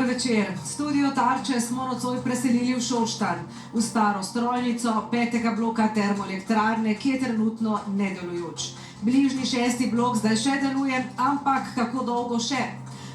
Dober večer. Studio Tarče smo nocoj preselili v Šoštanj, v staro strojnico 5. bloka termoelektrarne, ki je trenutno nedelujoč. Bližnji 6. blok zdaj še deluje, ampak kako dolgo še?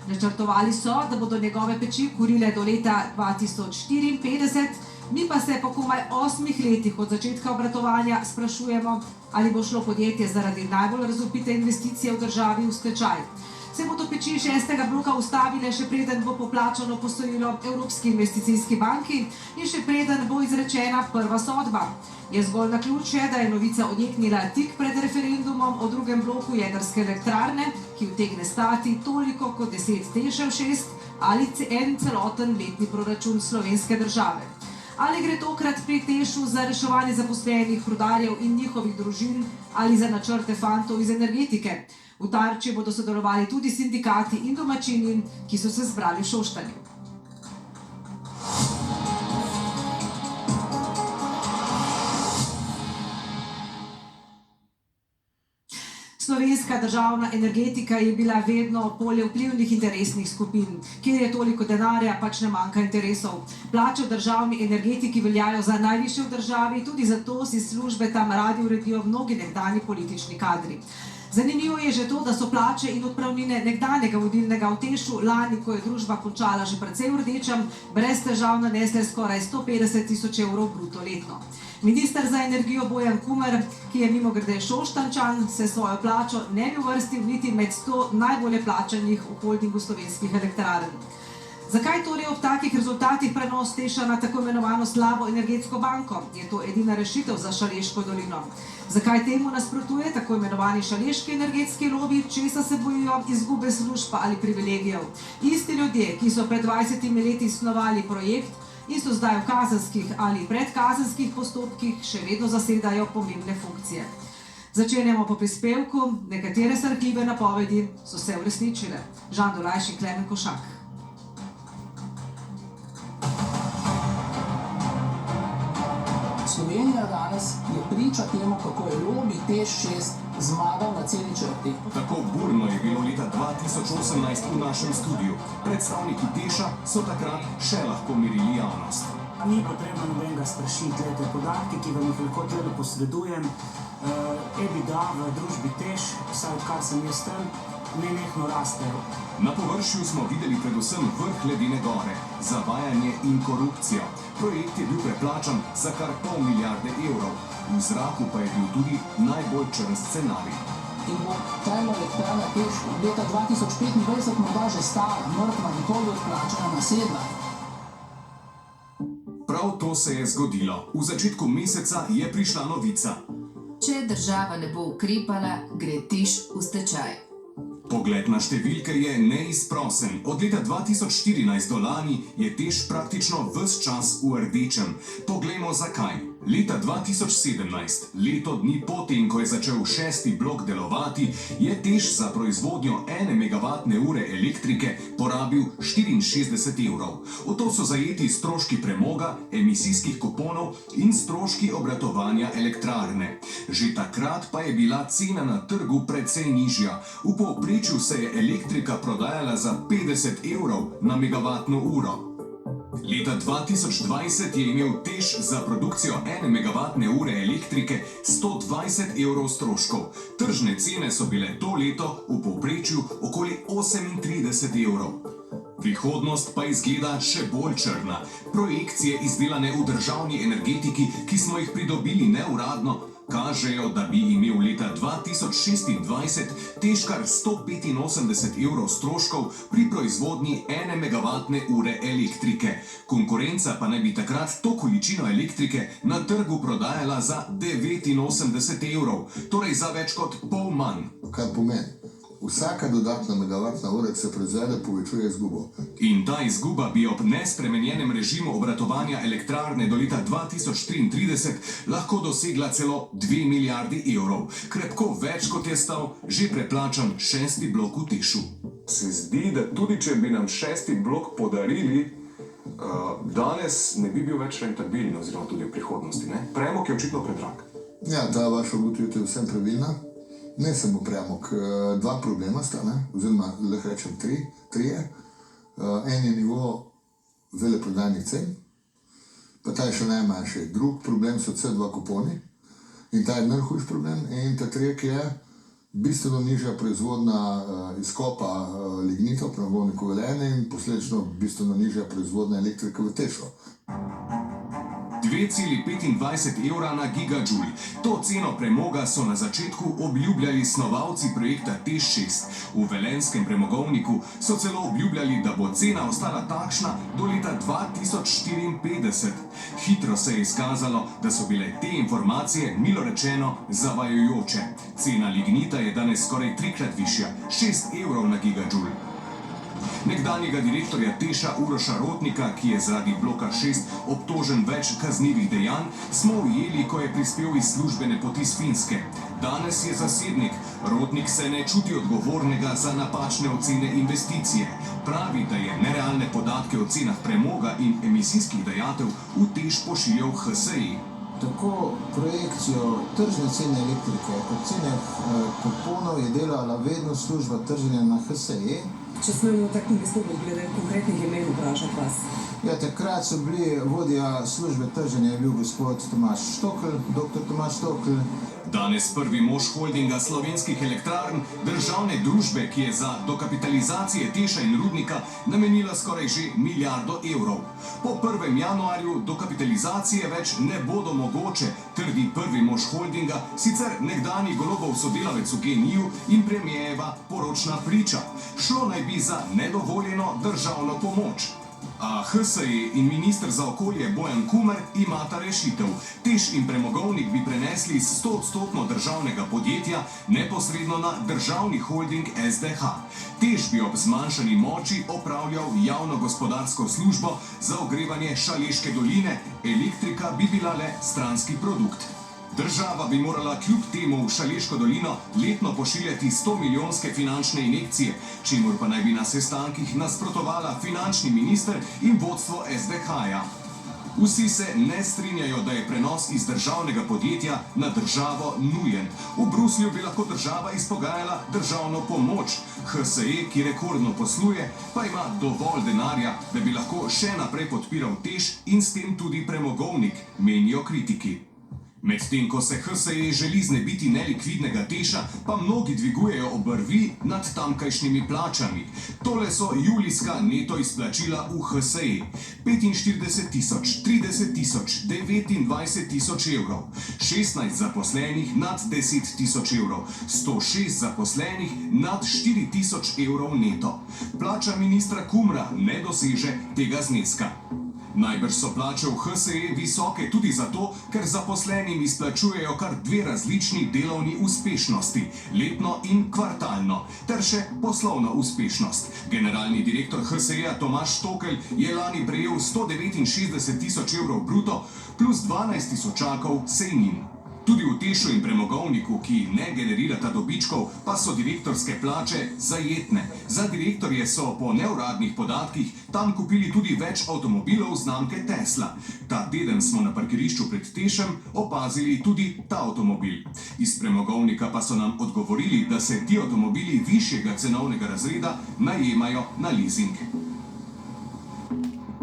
Načrtovali so, da bodo njegove peči kurile do leta 2054, mi pa se po komaj 8 letih od začetka obratovanja sprašujemo, ali bo šlo podjetje zaradi najbolj razvpite investicije v državi v stečaj. Se bodo peči 6. bloka ustavile, še preden bo poplačano posojilo Evropski investicijski banki in še preden bo izrečena prva sodba. Je zgolj naključje, da je novica odjeknila tik pred referendumom o drugem bloku jedrske elektrarne, ki utegne stati toliko kot 10 Tešev 6 ali en celoten letni proračun slovenske države. Ali gre tokrat pri Tešu za reševanje zaposlenih rudarjev in njihovih družin ali za načrte fantov iz energetike? V Tarči bodo sodelovali tudi sindikati in domačini, ki so se zbrali v Šoštanju. Slovenska državna energetika je bila vedno polje vplivnih interesnih skupin, kjer je toliko denarja, pač ne manjka interesov. Plače v državni energetiki veljajo za najvišje v državi, tudi zato si službe tam radi uredijo mnogi nekdanji politični kadri. Zanimivo je že to, da so plače in odpravnine nekdanjega vodilnega v Tešu lani, ko je družba končala že precej v rdečem, brez težav nanesle skoraj 150 000 evrov bruto letno. Minister za energijo Bojan Kumer, ki je mimogrede Šoštančan, se svojo plačo ne bi uvrstil niti med 100 najbolje plačanih v holdingu slovenskih elektrarn. Zakaj torej ob takih rezultatih prenos Teša na tako imenovano slabo energetsko banko? Je to edina rešitev za Šaleško dolino? Zakaj temu nasprotuje tako imenovani šaleški energetski lobi, česa se bojijo izgube služb ali privilegijev? Isti ljudje, ki so pred 20 leti snovali projekt in so zdaj v kazenskih ali predkazenskih postopkih, še vedno zasedajo pomembne funkcije. Začenjamo po prispevku, nekatere srhljive napovedi so se uresničile. Žan Dolajš in Klemen Košak. Slovenija danes je priča temu, kako je lobi Teš 6 zmagal na celi črti. Tako burno je bilo leta 2018 v našem studiu. Predstavniki Teša so takrat še lahko mirili javnost. Ni potrebno nobenega strašiti. Podatki, ki vam jih lahko tudi posredujem, EBITDA v družbi Teš, vsaj odkar sem jaz tam, nenehno rastejo. Na površju smo videli predvsem vrh ledene gore, zavajanje in korupcijo. Projekt je bil preplačan za kar $500 milijarde. V zraku pa je bil tudi najbolj črn scenarij. In bo termoelektrarna Teš leta 2025 morda že stala, mrtva, nikoli odplačana, nasedla. Prav to se je zgodilo. V začetku meseca je prišla novica. Če država ne bo ukrepala, gre Teš v stečaj. Pogled na številke je neizprosen. Od leta 2014 do lani je Teš praktično ves čas v rdečem. Poglejmo zakaj. Leta 2017, leto dni potem, ko je začel 6. blok delovati, je Teš za proizvodnjo 1 megavatne ure elektrike porabil 64 evrov. V to so zajeti stroški premoga, emisijskih kuponov in stroški obratovanja elektrarne. Že takrat pa je bila cena na trgu precej nižja. V povprečju se je elektrika prodajala za 50 evrov na megavatno uro. Leta 2020 je imel Teš za produkcijo 1 megavatne ure elektrike 120 evrov stroškov. Tržne cene so bile to leto v povprečju okoli 38 evrov. Prihodnost pa izgleda še bolj črna. Projekcije izdelane v državni energetiki, ki smo jih pridobili neuradno, kažejo, da bi imel leta 2026 Teš kar 185 evrov stroškov pri proizvodnji 1 megavatne ure elektrike. Konkurenca pa naj bi takrat to količino elektrike na trgu prodajala za 89 evrov, torej za več kot pol manj. Kar pomeni, vsaka dodatna megavatna ura, ki se proizvede, povečuje izgubo. In ta izguba bi ob nespremenjenem režimu obratovanja elektrarne do leta 2033 lahko dosegla celo 2 milijardi evrov. Krepko več, kot je stal že preplačan 6. blok v Tešu. Se zdi, da tudi če bi nam 6. blok podarili, danes ne bi bil več rentabilen, oziroma tudi v prihodnosti. Premog je očitno predrag. Ja, ta vaša ugotovitev je vsem pravilna. Ne samo premog, dva problema sta, oziroma lahko rečem trije. En je nivo veleprodajnih cen, pa ta je še najmanjši. Drug problem so CO2 kuponi in ta je najhujši problem. In ta tretji je bistveno nižja proizvodnja izkopa lignitov, premogovnikov Velenje in posledično bistveno nižja proizvodnja elektrike v Tešu. 2,25 evra na gigajoule. To ceno premoga so na začetku obljubljali snovalci projekta TEŠ 6. V velenjskem premogovniku so celo obljubljali, da bo cena ostala takšna do leta 2054. Hitro se je izkazalo, da so bile te informacije, milo rečeno, zavajajoče. Cena lignita je danes skoraj trikrat višja, 6 evrov na gigajoule. Nekdanjega direktorja Teša Uroša Rotnika, ki je zaradi bloka 6 obtožen več kaznivih dejanj, smo ujeli, ko je prispel iz službene poti s Finske. Danes je zasebnik. Rotnik se ne čuti odgovornega za napačne ocene investicije. Pravi, da je nerealne podatke o cenah premoga in emisijskih dajatev v Teš pošiljal HSE. Tako projekcijo tržne cene elektrike kot cene kuponov je delala vedno služba trženja na HSE. Če smemo tako gospodu glede konkretnih imen vprašati vas. Ja, takrat so bili vodja službe trženja je bil gospod Tomaž Štokl, dr. Tomaž Štokl. Danes prvi mož holdinga Slovenskih elektrarn, državne družbe, ki je za dokapitalizacije Teša in Rudnika namenila skoraj že milijardo evrov. Po 1. januarju dokapitalizacije več ne bodo mogoče, trdi prvi mož holdinga, sicer nekdanji Golobov sodelavec v GEN-I-ju in premijeva poročna priča. Šlo naj bi za nedovoljeno državno pomoč. A HSE in minister za okolje Bojan Kumer imata rešitev. Teš in premogovnik bi prenesli iz 100% državnega podjetja neposredno na državni holding SDH. Teš bi ob zmanjšani moči opravljal javno gospodarsko službo za ogrevanje Šaleške doline, elektrika bi bila le stranski produkt. Država bi morala kljub temu v Šaleško dolino letno pošiljati 100-milijonske finančne injekcije, čemur pa naj bi na sestankih nasprotovala finančni minister in vodstvo SDH-ja. Vsi se ne strinjajo, da je prenos iz državnega podjetja na državo nujen. V Bruslju bi lahko država izpogajala državno pomoč. HSE, ki rekordno posluje, pa ima dovolj denarja, da bi lahko še naprej podpiral Teš in s tem tudi premogovnik, menijo kritiki. Medtem ko se HSE želi znebiti nelikvidnega Teša, pa mnogi dvigujejo obrvi nad tamkajšnjimi plačami. Tole so julijska neto izplačila v HSE. 45 tisoč, 30 tisoč, 29 tisoč evrov. 16 zaposlenih nad 10 tisoč evrov. 106 zaposlenih nad 4 tisoč evrov neto. Plača ministra Kumra ne doseže tega zneska. Najbrž so plače v HSE visoke tudi zato, ker zaposlenim izplačujejo kar dve različni delovni uspešnosti, letno in kvartalno, ter še poslovno uspešnost. Generalni direktor HSE-ja Tomaž Štokl je lani prejel 169 tisoč evrov bruto plus 12 tisočakov sejnin. Tudi v Tešu in premogovniku, ki ne generirata dobičkov, pa so direktorske plače zajetne. Za direktorje so po neuradnih podatkih tam kupili tudi več avtomobilov znamke Tesla. Ta teden smo na parkirišču pred Tešem opazili tudi ta avtomobil. Iz premogovnika pa so nam odgovorili, da se ti avtomobili višjega cenovnega razreda najemajo na leasing.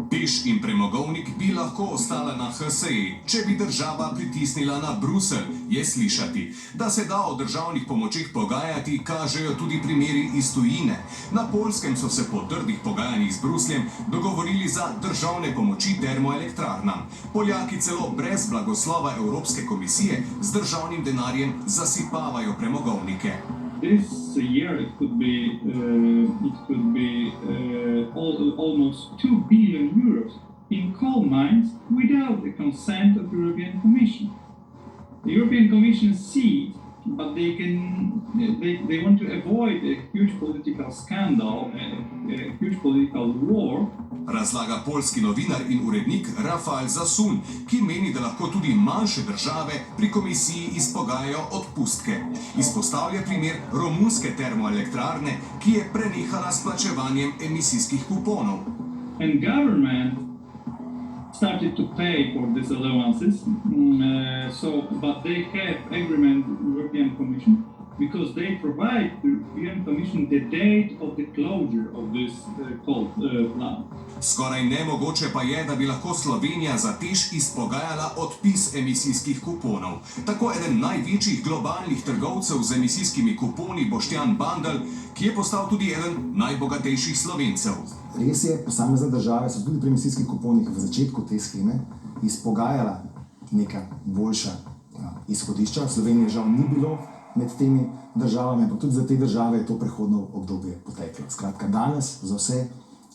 Teš in premogovnik bi lahko ostala na HSE, če bi država pritisnila na Bruselj, je slišati. Da se da o državnih pomočeh pogajati, kažejo tudi primeri iz tujine. Na Poljskem so se po trdih pogajanjih z Brusljem dogovorili za državne pomoči termoelektrarnam. Poljaki celo brez blagoslova Evropske komisije z državnim denarjem zasipavajo premogovnike. This year it could be almost 2 billion euros in coal mines without the consent of the European Commission. The European Commission sees, but they want to avoid a huge political scandal, a huge political war. Razlaga poljski novinar in urednik Rafael Zasun, ki meni, da lahko tudi manjše države pri komisiji izpogajajo odpustke. Izpostavlja primer romunske termoelektrarne, ki je prenehala s plačevanjem emisijskih kuponov. And government started to pay for these allowances, but they have agreement with the European Commission because they provide the European Commission the date of the closure of this coal plant. Skoraj nemogoče pa je, da bi lahko Slovenija za TEŠ izpogajala odpis emisijskih kuponov. Tako eden največjih globalnih trgovcev z emisijskimi kuponi, Boštjan Bandelj, ki je postal tudi eden najbogatejših Slovencev. Res je, posamezne države so tudi pri emisijskih kuponih v začetku te sheme izpogajala neka boljša izhodišča. Slovenije žal ni bilo med temi državami, ampak tudi za te države je to prehodno obdobje poteklo. Skratka, danes za vse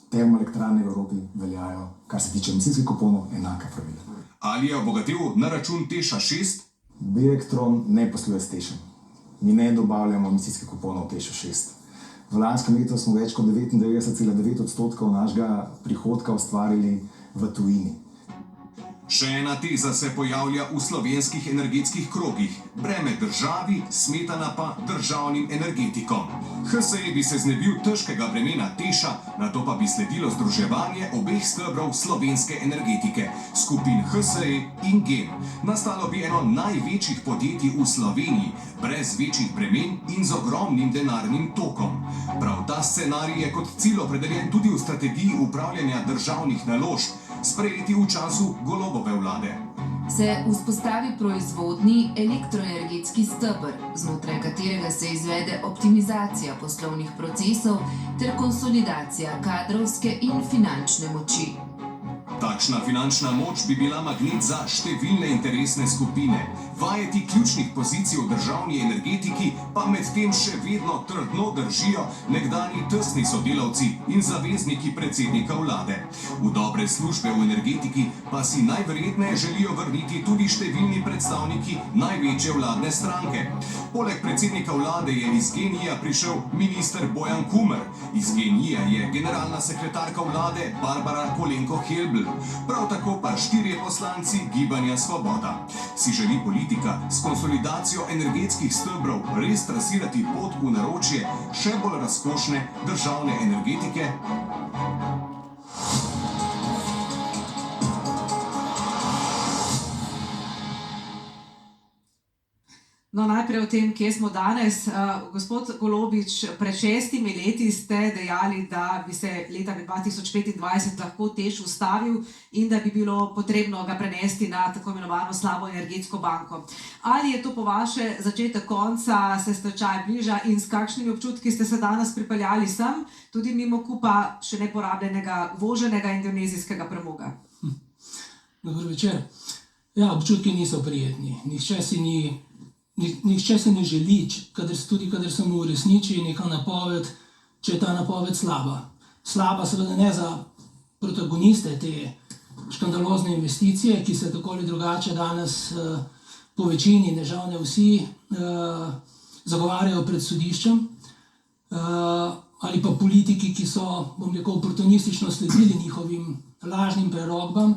termoelektrarne v Evropi veljajo, kar se tiče emisijskih kuponov, enaka pravila. Ali je obogatil na račun TEŠ 6? Beelektron ne posluje s TEŠem. Mi ne dobavljamo emisijskih kuponov TEŠ 6. V lanskem letu smo več kot 99,9% našega prihodka ustvarili v tujini. Še ena teza se pojavlja v slovenskih energetskih krogih. Breme državi, smetana pa državnim energetikom. HSE bi se znebil težkega bremena TEŠa, nato pa bi sledilo združevanje obeh stebrov slovenske energetike, skupin HSE in GEN. Nastalo bi eno največjih podjetij v Sloveniji, brez večjih bremen in z ogromnim denarnim tokom. Prav ta scenarij je kot cilj opredeljen tudi v strategiji upravljanja državnih naložb, sprejeti v času Golobove vlade. Se vzpostavi proizvodni elektroenergetski steber, znotraj katerega se izvede optimizacija poslovnih procesov ter konsolidacija kadrovske in finančne moči. Takšna finančna moč bi bila magnet za številne interesne skupine. Vajeti ključnih pozicij v državni energetiki pa medtem še vedno trdno držijo nekdanji tesni sodelavci in zavezniki predsednika vlade. V dobre službe v energetiki pa si najverjetneje želijo vrniti tudi številni predstavniki največje vladne stranke. Poleg predsednika vlade je iz GEN-I-ja prišel minister Bojan Kumer, iz GEN-I-ja je generalna sekretarka vlade Barbara Kolenko-Helbl, prav tako pa 4 poslanci Gibanja Svoboda. Si želi politika s konsolidacijo energetskih stebrov res trasirati pot v naročje še bolj razkošne državne energetike? No, najprej o tem, kje smo danes. Gospod Golobič, pred 6 leti ste dejali, da bi se leta 2025 lahko TEŠ ustavil in da bi bilo potrebno ga prenesti na tako imenovano slabo energetsko banko. Ali je to po vaše začetek konca, se stečaj bliža in s kakšnimi občutki ste se danes pripeljali sem, tudi mimo kupa še neporabljenega, voženega indonezijskega premoga? Dober večer. Ja, občutki niso prijetni. Nihče se ne želi, kadar se mu uresniči neka napoved, če je ta napoved slaba. Slaba seveda ne za protagoniste te škandalozne investicije, ki se tako ali drugače danes po večini, ne žal ne vsi, zagovarjajo pred sodiščem, ali pa politiki, ki so, bom rekel, oportunistično sledili njihovim lažnim prerogbam.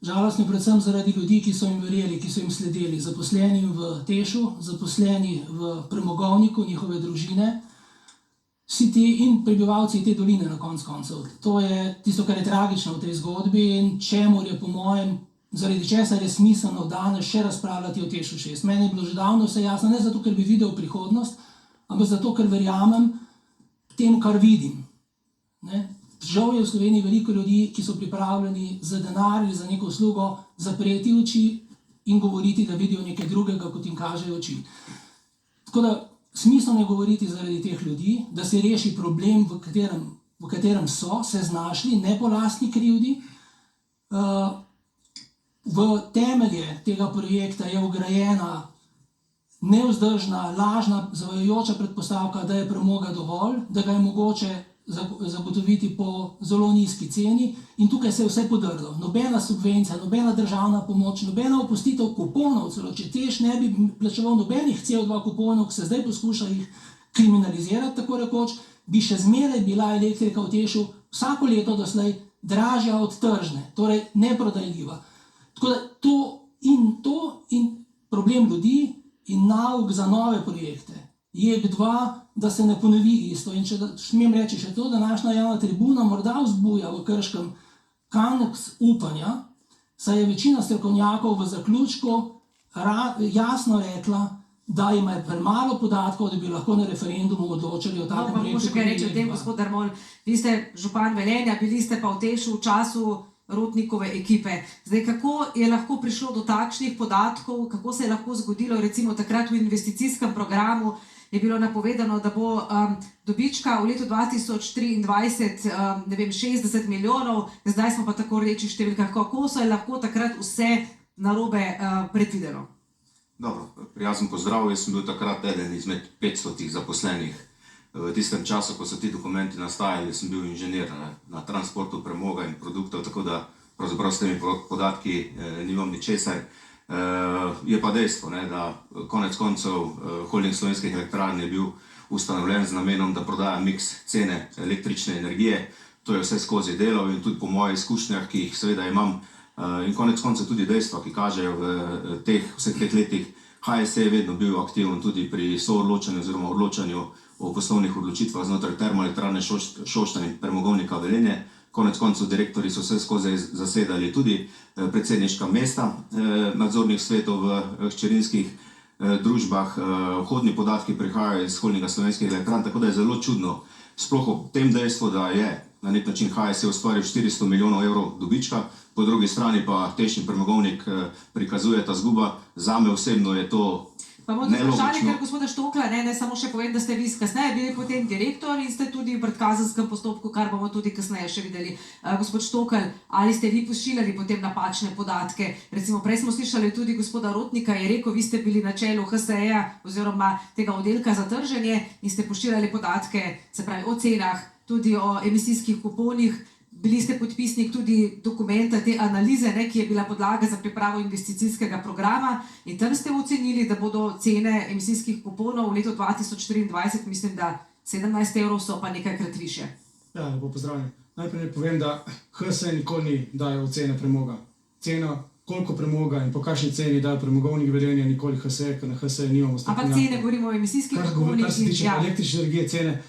Žalostno predvsem zaradi ljudi, ki so jim verjeli, ki so jim sledili, zaposleni v TEŠu, zaposleni v premogovniku, njihove družine, vsi ti in prebivalci te doline na koncu koncev. To je tisto, kar je tragično v tej zgodbi in čemur je po mojem, zaradi česar je smiselno danes še razpravljati o TEŠu 6. Meni je bilo že davno vse jasno, ne zato, ker bi videl prihodnost, ampak zato, ker verjamem tem, kar vidim. Žal je v Sloveniji veliko ljudi, ki so pripravljeni za denar ali za neko uslugo zapreti oči in govoriti, da vidijo nekaj drugega, kot jim kažejo oči. Tako da smiselno je govoriti zaradi teh ljudi, da se reši problem, v katerem so se znašli, ne po lastni krivdi. V temelje tega projekta je vgrajena nevzdržna, lažna, zavajajoča predpostavka, da je premoga dovolj, da ga je mogoče zagotoviti po zelo nizki ceni in tukaj se je vse podrlo. Nobena subvencija, nobena državna pomoč, nobena opustitev kuponov, celo če TEŠ ne bi plačeval nobenih CO2 kuponov, ki se zdaj poskuša jih kriminalizirati, tako rekoč, bi še zmeraj bila elektrika v TEŠu vsako leto doslej dražja od tržne, torej neprodajljiva. Tako da to in problem ljudi in nauk za nove projekte. JEK2, da se ne ponovi isto. In če smem reči še to, današnja javna tribuna morda vzbuja v Krškem kanec upanja, saj je večina strokovnjakov v zaključku jasno rekla, da imajo premalo podatkov, da bi lahko na referendumu odločali o No, takem pa bomo še kaj reči o tem, gospod Dermol. Vi ste župan Velenja, bili ste pa v Tešu v času Rotnikove ekipe. Zdaj, kako je lahko prišlo do takšnih podatkov, kako se je lahko zgodilo, recimo takrat v investicijskem programu je bilo napovedano, da bo dobička v letu 2023, ne vem, 60 milijonov, zdaj smo pa tako reči številkah, kako se je lahko takrat vse narobe predvideno? Dobro, prijazen pozdrav, jaz sem bil takrat eden izmed 500 zaposlenih. V tistem času, ko so ti dokumenti nastajali, sem bil inženir na transportu premoga in produktov, tako da pravzaprav s temi podatki nimam ničesar. Je pa dejstvo, da konec koncev holding Slovenskih elektrarn je bil ustanovljen z namenom, da prodaja miks cene električne energije. To je vse skozi delal in tudi po mojih izkušnjah, ki jih seveda imam, in konec koncev tudi dejstva, ki kažejo v vseh teh letih, HSE je vedno bil aktiven tudi pri soodločanju oziroma odločanju o poslovnih odločitvah znotraj termoelektrarne Šoštanj in premogovnika Velenje. Konec koncev direktorji so vse skozi zasedali tudi predsedniška mesta nadzornih svetov v hčerinskih družbah. Vhodni podatki prihajajo iz holdinga Slovenskih elektrarn, tako da je zelo čudno, sploh ob tem dejstvu, da je na nek način HSE ustvaril 400 milijonov evrov dobička, po drugi strani pa Teš in premogovnik prikazuje ta zguba. Zame osebno je to Pa bomo tudi vprašali, ker gospoda Štokla, ne samo še povem, da ste vi kasneje bili potem direktor in ste tudi v predkazenskem postopku, kar bomo tudi kasneje še videli. Gospod Štokl, ali ste vi pošiljali potem napačne podatke? Recimo, prej smo slišali tudi gospoda Rotnika, je rekel, vi ste bili na čelu HSE-ja oziroma tega oddelka za trženje in ste pošiljali podatke, se pravi o cenah, tudi o emisijskih kuponih. Bili ste podpisnik tudi dokumenta te analize, ki je bila podlaga za pripravo investicijskega programa in tam ste ocenili, da bodo cene emisijskih kuponov v letu 2024, mislim, da 17 evrov so pa nekajkrat više. Ja, lepo pozdravljen. Najprej povem, da HSE nikoli ni dajo ocene premoga. Cena, koliko premoga in po kakšni ceni dajo premogovnik Velenja, nikoli HSE, ker na HSE nimamo strokovnjakov. Ampak cene, govorimo o emisijskih kuponih. Kar se tiče električne energije, cene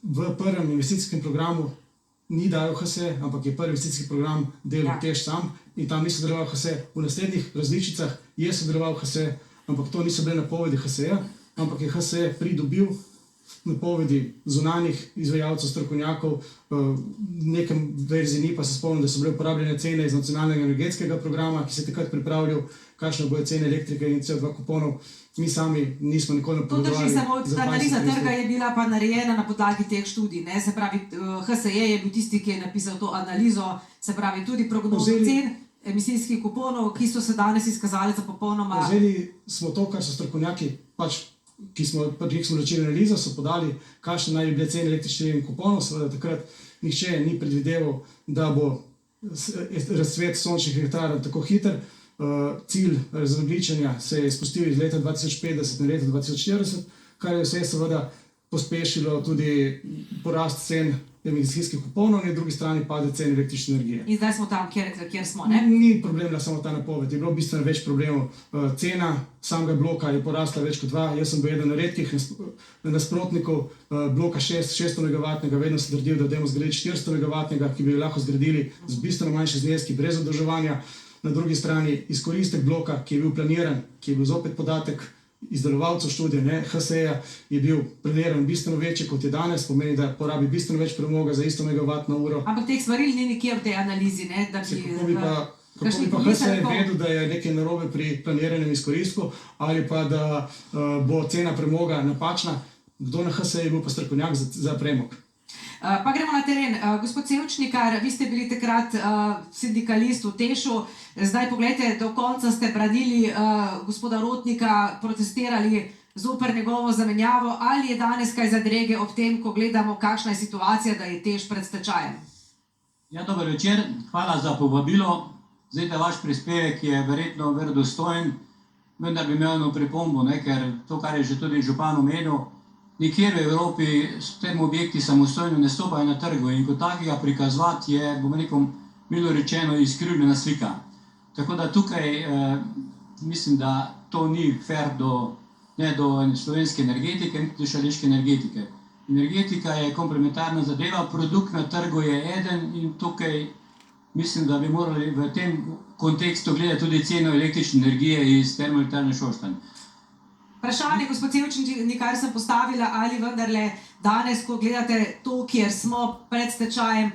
v prvem investicijskem programu ni dajal HSE, ampak je prvi investicijski program delal Teš sam in tam ni sodeloval HSE. V naslednjih različicah je sodeloval HSE, ampak to niso bile napovedi HSE-ja, ampak je HSE pridobil napovedi zunanjih izvajalcev, strokovnjakov, v nekem verziji ni, pa se spomnim, da so bile uporabljene cene iz nacionalnega energetskega programa, ki se je takrat pripravljal, kakšne bojo cene elektrike in CO2 kuponov. Mi sami nismo nikoli napovedovali. To drži, samo analiza trga je bila pa narejena na podlagi teh študij. Se pravi, HSE je bil tisti, ki je napisal to analizo, se pravi tudi prognozo cen emisijskih kuponov, ki so se danes izkazali za popolnoma... Vzeli smo to, kar so strokovnjaki, ki smo začeli analizo, so podali, kakšne naj bi bile cene električnih kuponov. Seveda takrat nihče ni predvideval, da bo razcvet sončnih elektrarn tako hiter. Cilj razogljičenja se je spustil iz leta 2050 na leto 2040, kar je vse seveda pospešilo tudi porast cen emisijskih kuponov, na drugi strani pade cen električne energije. In zdaj smo tam, kjer smo, ne? Ni problem samo ta napoved, je bilo bistveno več problemov. Cena samega bloka je porasla več kot 2. Jaz sem bil eden redkih nasprotnikov bloka 600 megavatnega, vedno sem trdil, da dajmo zgraditi 400 megavatnega, ki bi jo lahko zgradili z bistveno manjše zneski, brez zadolževanja. Na drugi strani izkoristek bloka, ki je bil planiran, ki je bil zopet podatek izdelovalcev študije, HSE-ja, je bil planiran bistveno večji, kot je danes, pomeni, da porabi bistveno več premoga za isto megavatno uro. Ampak teh svaril ni nikjer v tej analizi, ne? Kako bi pa HSE vedel, da je nekaj narobe pri planiranem izkoristku ali pa da bo cena premoga napačna? Kdo na HSE je bil pa strokovnjak za premog? Pa gremo na teren. Gospod Sevčnikar, vi ste bili takrat sindikalist v Tešu. Zdaj, pogledajte, do konca ste branili gospoda Rotnika, protestirali zoper njegovo zamenjavo. Ali je danes kaj zadrege ob tem, ko gledamo, kakšna je situacija, da je Teš pred stečajem? Ja, dober večer. Hvala za povabilo. Zdaj, da vaš prispevek je verjetno verodostojen, vendar bi imel eno pripombo, ker to, kar je že tudi župan omenil, nikjer v Evropi s tem objekti samostojno ne stopajo na trgu in kot takega prikazovati je, bom rekel, milo rečeno, izkrivljena slika. Tako da tukaj mislim, da to ni fair ne do slovenske energetike, niti do šaleške energetike. Energetika je komplementarna zadeva, produkt na trgu je eden in tukaj mislim, da bi morali v tem kontekstu gledati tudi ceno električne energije iz termoelektrarne Šoštanj. Vprašanje, gospod Sevčnik, kar sem postavila, ali vendarle danes, ko gledate to, kjer smo pred stečajem,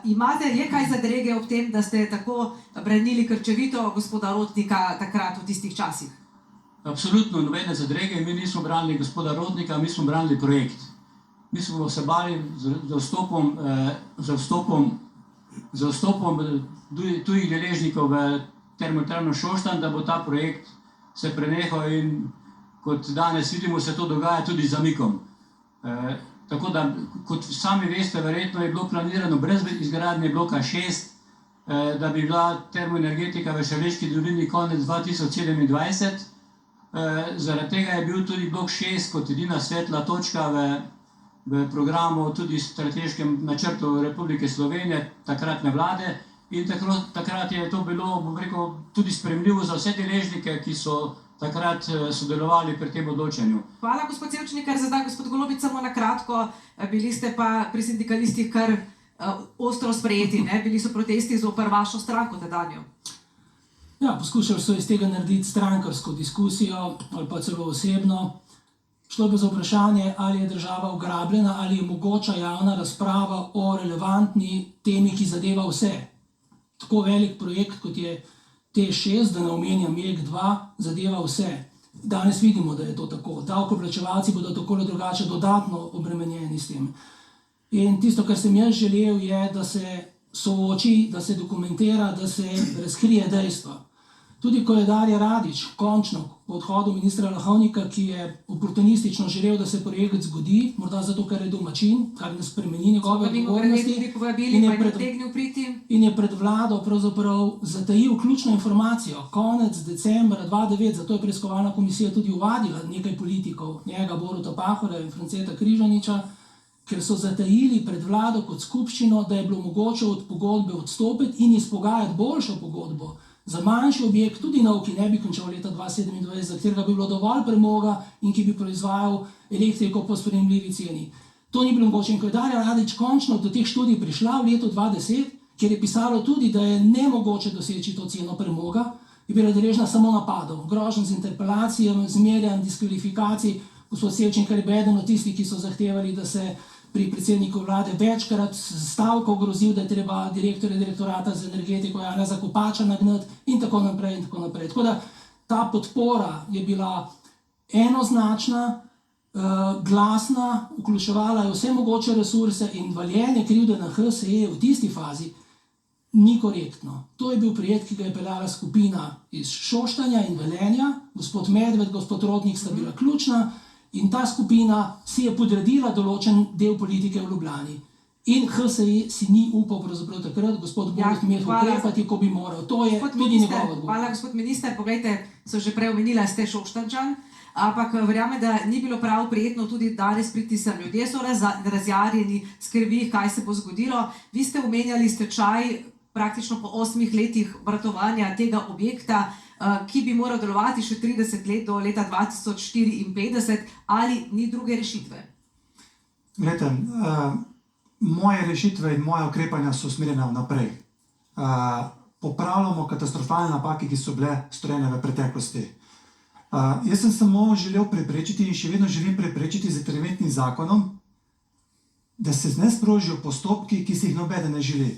je kaj zadrege ob tem, da ste tako branili krčevito gospoda Rotnika takrat v tistih časih? Absolutno nobene zadrege, mi nismo branili gospoda Rotnika, mi smo branili projekt. Mi smo se bali za vstopom tujih deležnikov v Termoelektrarno Šoštanj, da bo ta projekt se prenehal in kot danes vidimo, se to dogaja tudi z zamikom. Tako da, kot sami veste, verjetno je bilo planirano brez izgradnje bloka 6, da bi bila termoenergetika v Šaleški dolini konec 2027. Zaradi tega je bil tudi blok 6 kot edina svetla točka v programu, tudi strateškem načrtu Republike Slovenije, takratne vlade. In takrat je to bilo, bom rekel, tudi sprejemljivo za vse deležnike, ki so takrat sodelovali pri tem odločanju. Hvala, gospod Sevčnik, kar zdaj, gospod Golobič, samo na kratko. Bili ste pa pri sindikalistih kar ostro sprejeti, ne? Bili so protesti zoper vašo stranko tedanjo. Ja, poskušali so iz tega narediti strankarsko diskusijo ali pa celo osebno. Šlo je pa za vprašanje, ali je država ugrabljena, ali je mogoča javna razprava o relevantni temi, ki zadeva vse. Tako velik projekt, kot je T6, da ne omenjam JEK2, zadeva vse. Danes vidimo, da je to tako. Davkoplačevalci bodo tako ali drugače dodatno obremenjeni s tem. In tisto, kar sem jaz želel, je, da se sooči, da se dokumentira, da se razkrije dejstva. Tudi ko je Darja Radić končno po odhodu ministra Lahovnika, ki je oportunistično želel, da se projekt zgodi, morda zato, ker je domačin, kar ne spremeni njegove odgovornosti, in je pred vlado pravzaprav zatajil ključno informacijo. Konec decembra 2009, zato je preiskovalna komisija tudi uvadila nekaj politikov, njega, Boruta Pahorja in Franceta Križaniča, ker so zatajili pred vlado kot skupščino, da je bilo mogoče od pogodbe odstopiti in izpogajati boljšo pogodbo za manjši objekt, tudi nov, ki ne bi končal leta 2027, za katerega bi bilo dovolj premoga in ki bi proizvajal elektriko po sprejemljivi ceni. To ni bilo mogoče. In ko je Darja Radić končno do teh študij prišla v letu 2010, kjer je pisalo tudi, da je nemogoče doseči to ceno premoga, je bila deležna samo napadov, groženj z interpelacijami, zmerjanj, diskvalifikacij. Gospod Sevčnik je eden od tistih, ki so zahtevali, da se pri predsedniku vlade večkrat stavko grozil, da je treba direktorja direktorata za energetiko Janeza Kopača nagnati in tako naprej in tako naprej. Tako da ta podpora je bila enoznačna, glasna, vključevala je vse mogoče resurse in valjenje krivde na HSE v tisti fazi ni korektno. To je bil projekt, ki ga je peljala skupina iz Šoštanja in Velenja, gospod Medved, gospod Rotnik sta bila ključna. In ta skupina si je podredila določen del politike v Ljubljani. In HSE si ni upal pravzaprav takrat, gospod Borut Meh, ukrepati, ko bi moral. To je tudi njegov odgovor. Hvala, gospod minister. Poglejte, so že prej omenila, ste Šoštančan, ampak verjamem, da ni bilo prav prijetno tudi danes priti sem. Ljudje so razjarjeni, skrbi, kaj se bo zgodilo. Vi ste omenjali stečaj praktično po 8 letih obratovanja tega objekta, ki bi moral delovati še 30 let do leta 2054, ali ni druge rešitve? Glejte, moje rešitve in moje ukrepanja so usmerjene vnaprej. Popravljamo katastrofalne napake, ki so bile storjene v preteklosti. Jaz sem samo želel preprečiti in še vedno želim preprečiti z interventnim zakonom, da se ne sprožijo postopki, ki si jih nobeden ne želi.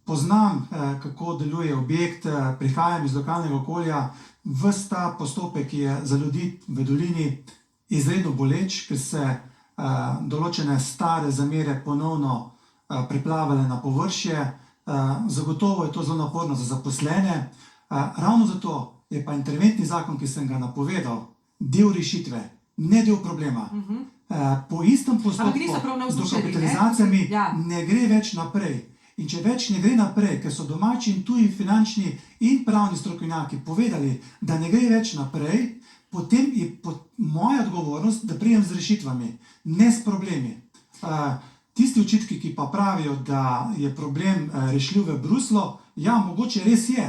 Poznam, kako deluje objekt, prihajam iz lokalnega okolja, ves ta postopek je za ljudi v dolini izredno boleč, ker se določene stare zamere ponovno preplavale na površje. Zagotovo je to zelo naporno za zaposlene. Ravno zato je pa interventni zakon, ki sem ga napovedal, del rešitve, ne del problema. Po istem postopku z dokapitalizacijami ne gre več naprej. In če več ne gre naprej, ker so domači in tuji finančni in pravni strokovnjaki povedali, da ne gre več naprej, potem je moja odgovornost, da prijem z rešitvami, ne s problemi. Tisti očitki, ki pa pravijo, da je problem rešljiv v Bruslu, ja, mogoče res je,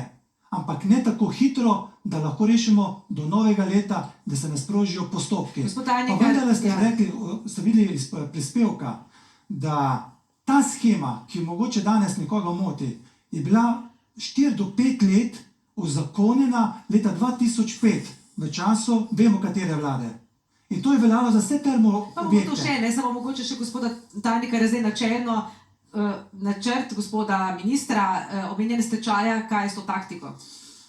ampak ne tako hitro, da lahko rešimo do novega leta, da se ne sprožijo postopki. Pa vendar ste rekli, ste videli iz prispevka, da ta schema, ki mogoče danes nekoga moti, je bila 4 do 5 let uzakonjena leta 2005, v času, vemo katere vlade. In to je veljalo za vse termo Pa bomo objekte. to še, ne samo mogoče še gospoda tajnika, ker je zdaj načelno načrt gospoda ministra, omenjene stečaja, kaj je s to taktiko?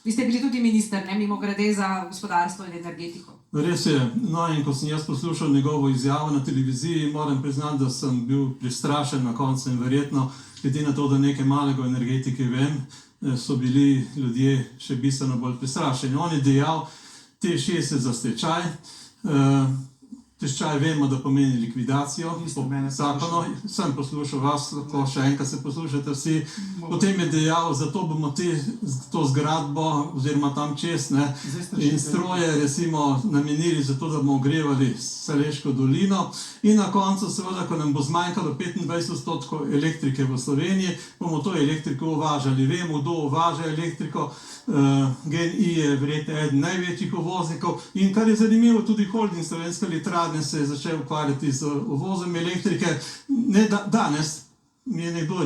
Vi ste bili tudi minister, ne, mimo grede za gospodarstvo in energetiko. Res je, no in ko sem jaz poslušal njegovo izjavo na televiziji, moram priznati, da sem bil prestrašen na koncu in verjetno, glede na to, da nekaj malega o energetiki vem, so bili ljudje še bistveno bolj prestrašeni. On je dejal, T6 je za stečaj, Tečaj vemo, da pomeni likvidacijo, zakonu, sem poslušal vas, lahko še enkrat se poslušate vsi. Potem je dejal, zato bomo to zgradbo, oziroma tam čez, ne, in stroje recimo namenili za to, da bomo ogrevali Šaleško dolino. In na koncu seveda, ko nam bo zmanjkalo 25% elektrike v Sloveniji, bomo to elektriko uvažali. Vemo, kdo uvaža elektriko, GEN-I je verjetno eden največjih uvoznikov in kar je zanimivo, tudi holding Slovenske elektrarne se je začel ukvarjati z uvozom elektrike. Danes mi je nekdo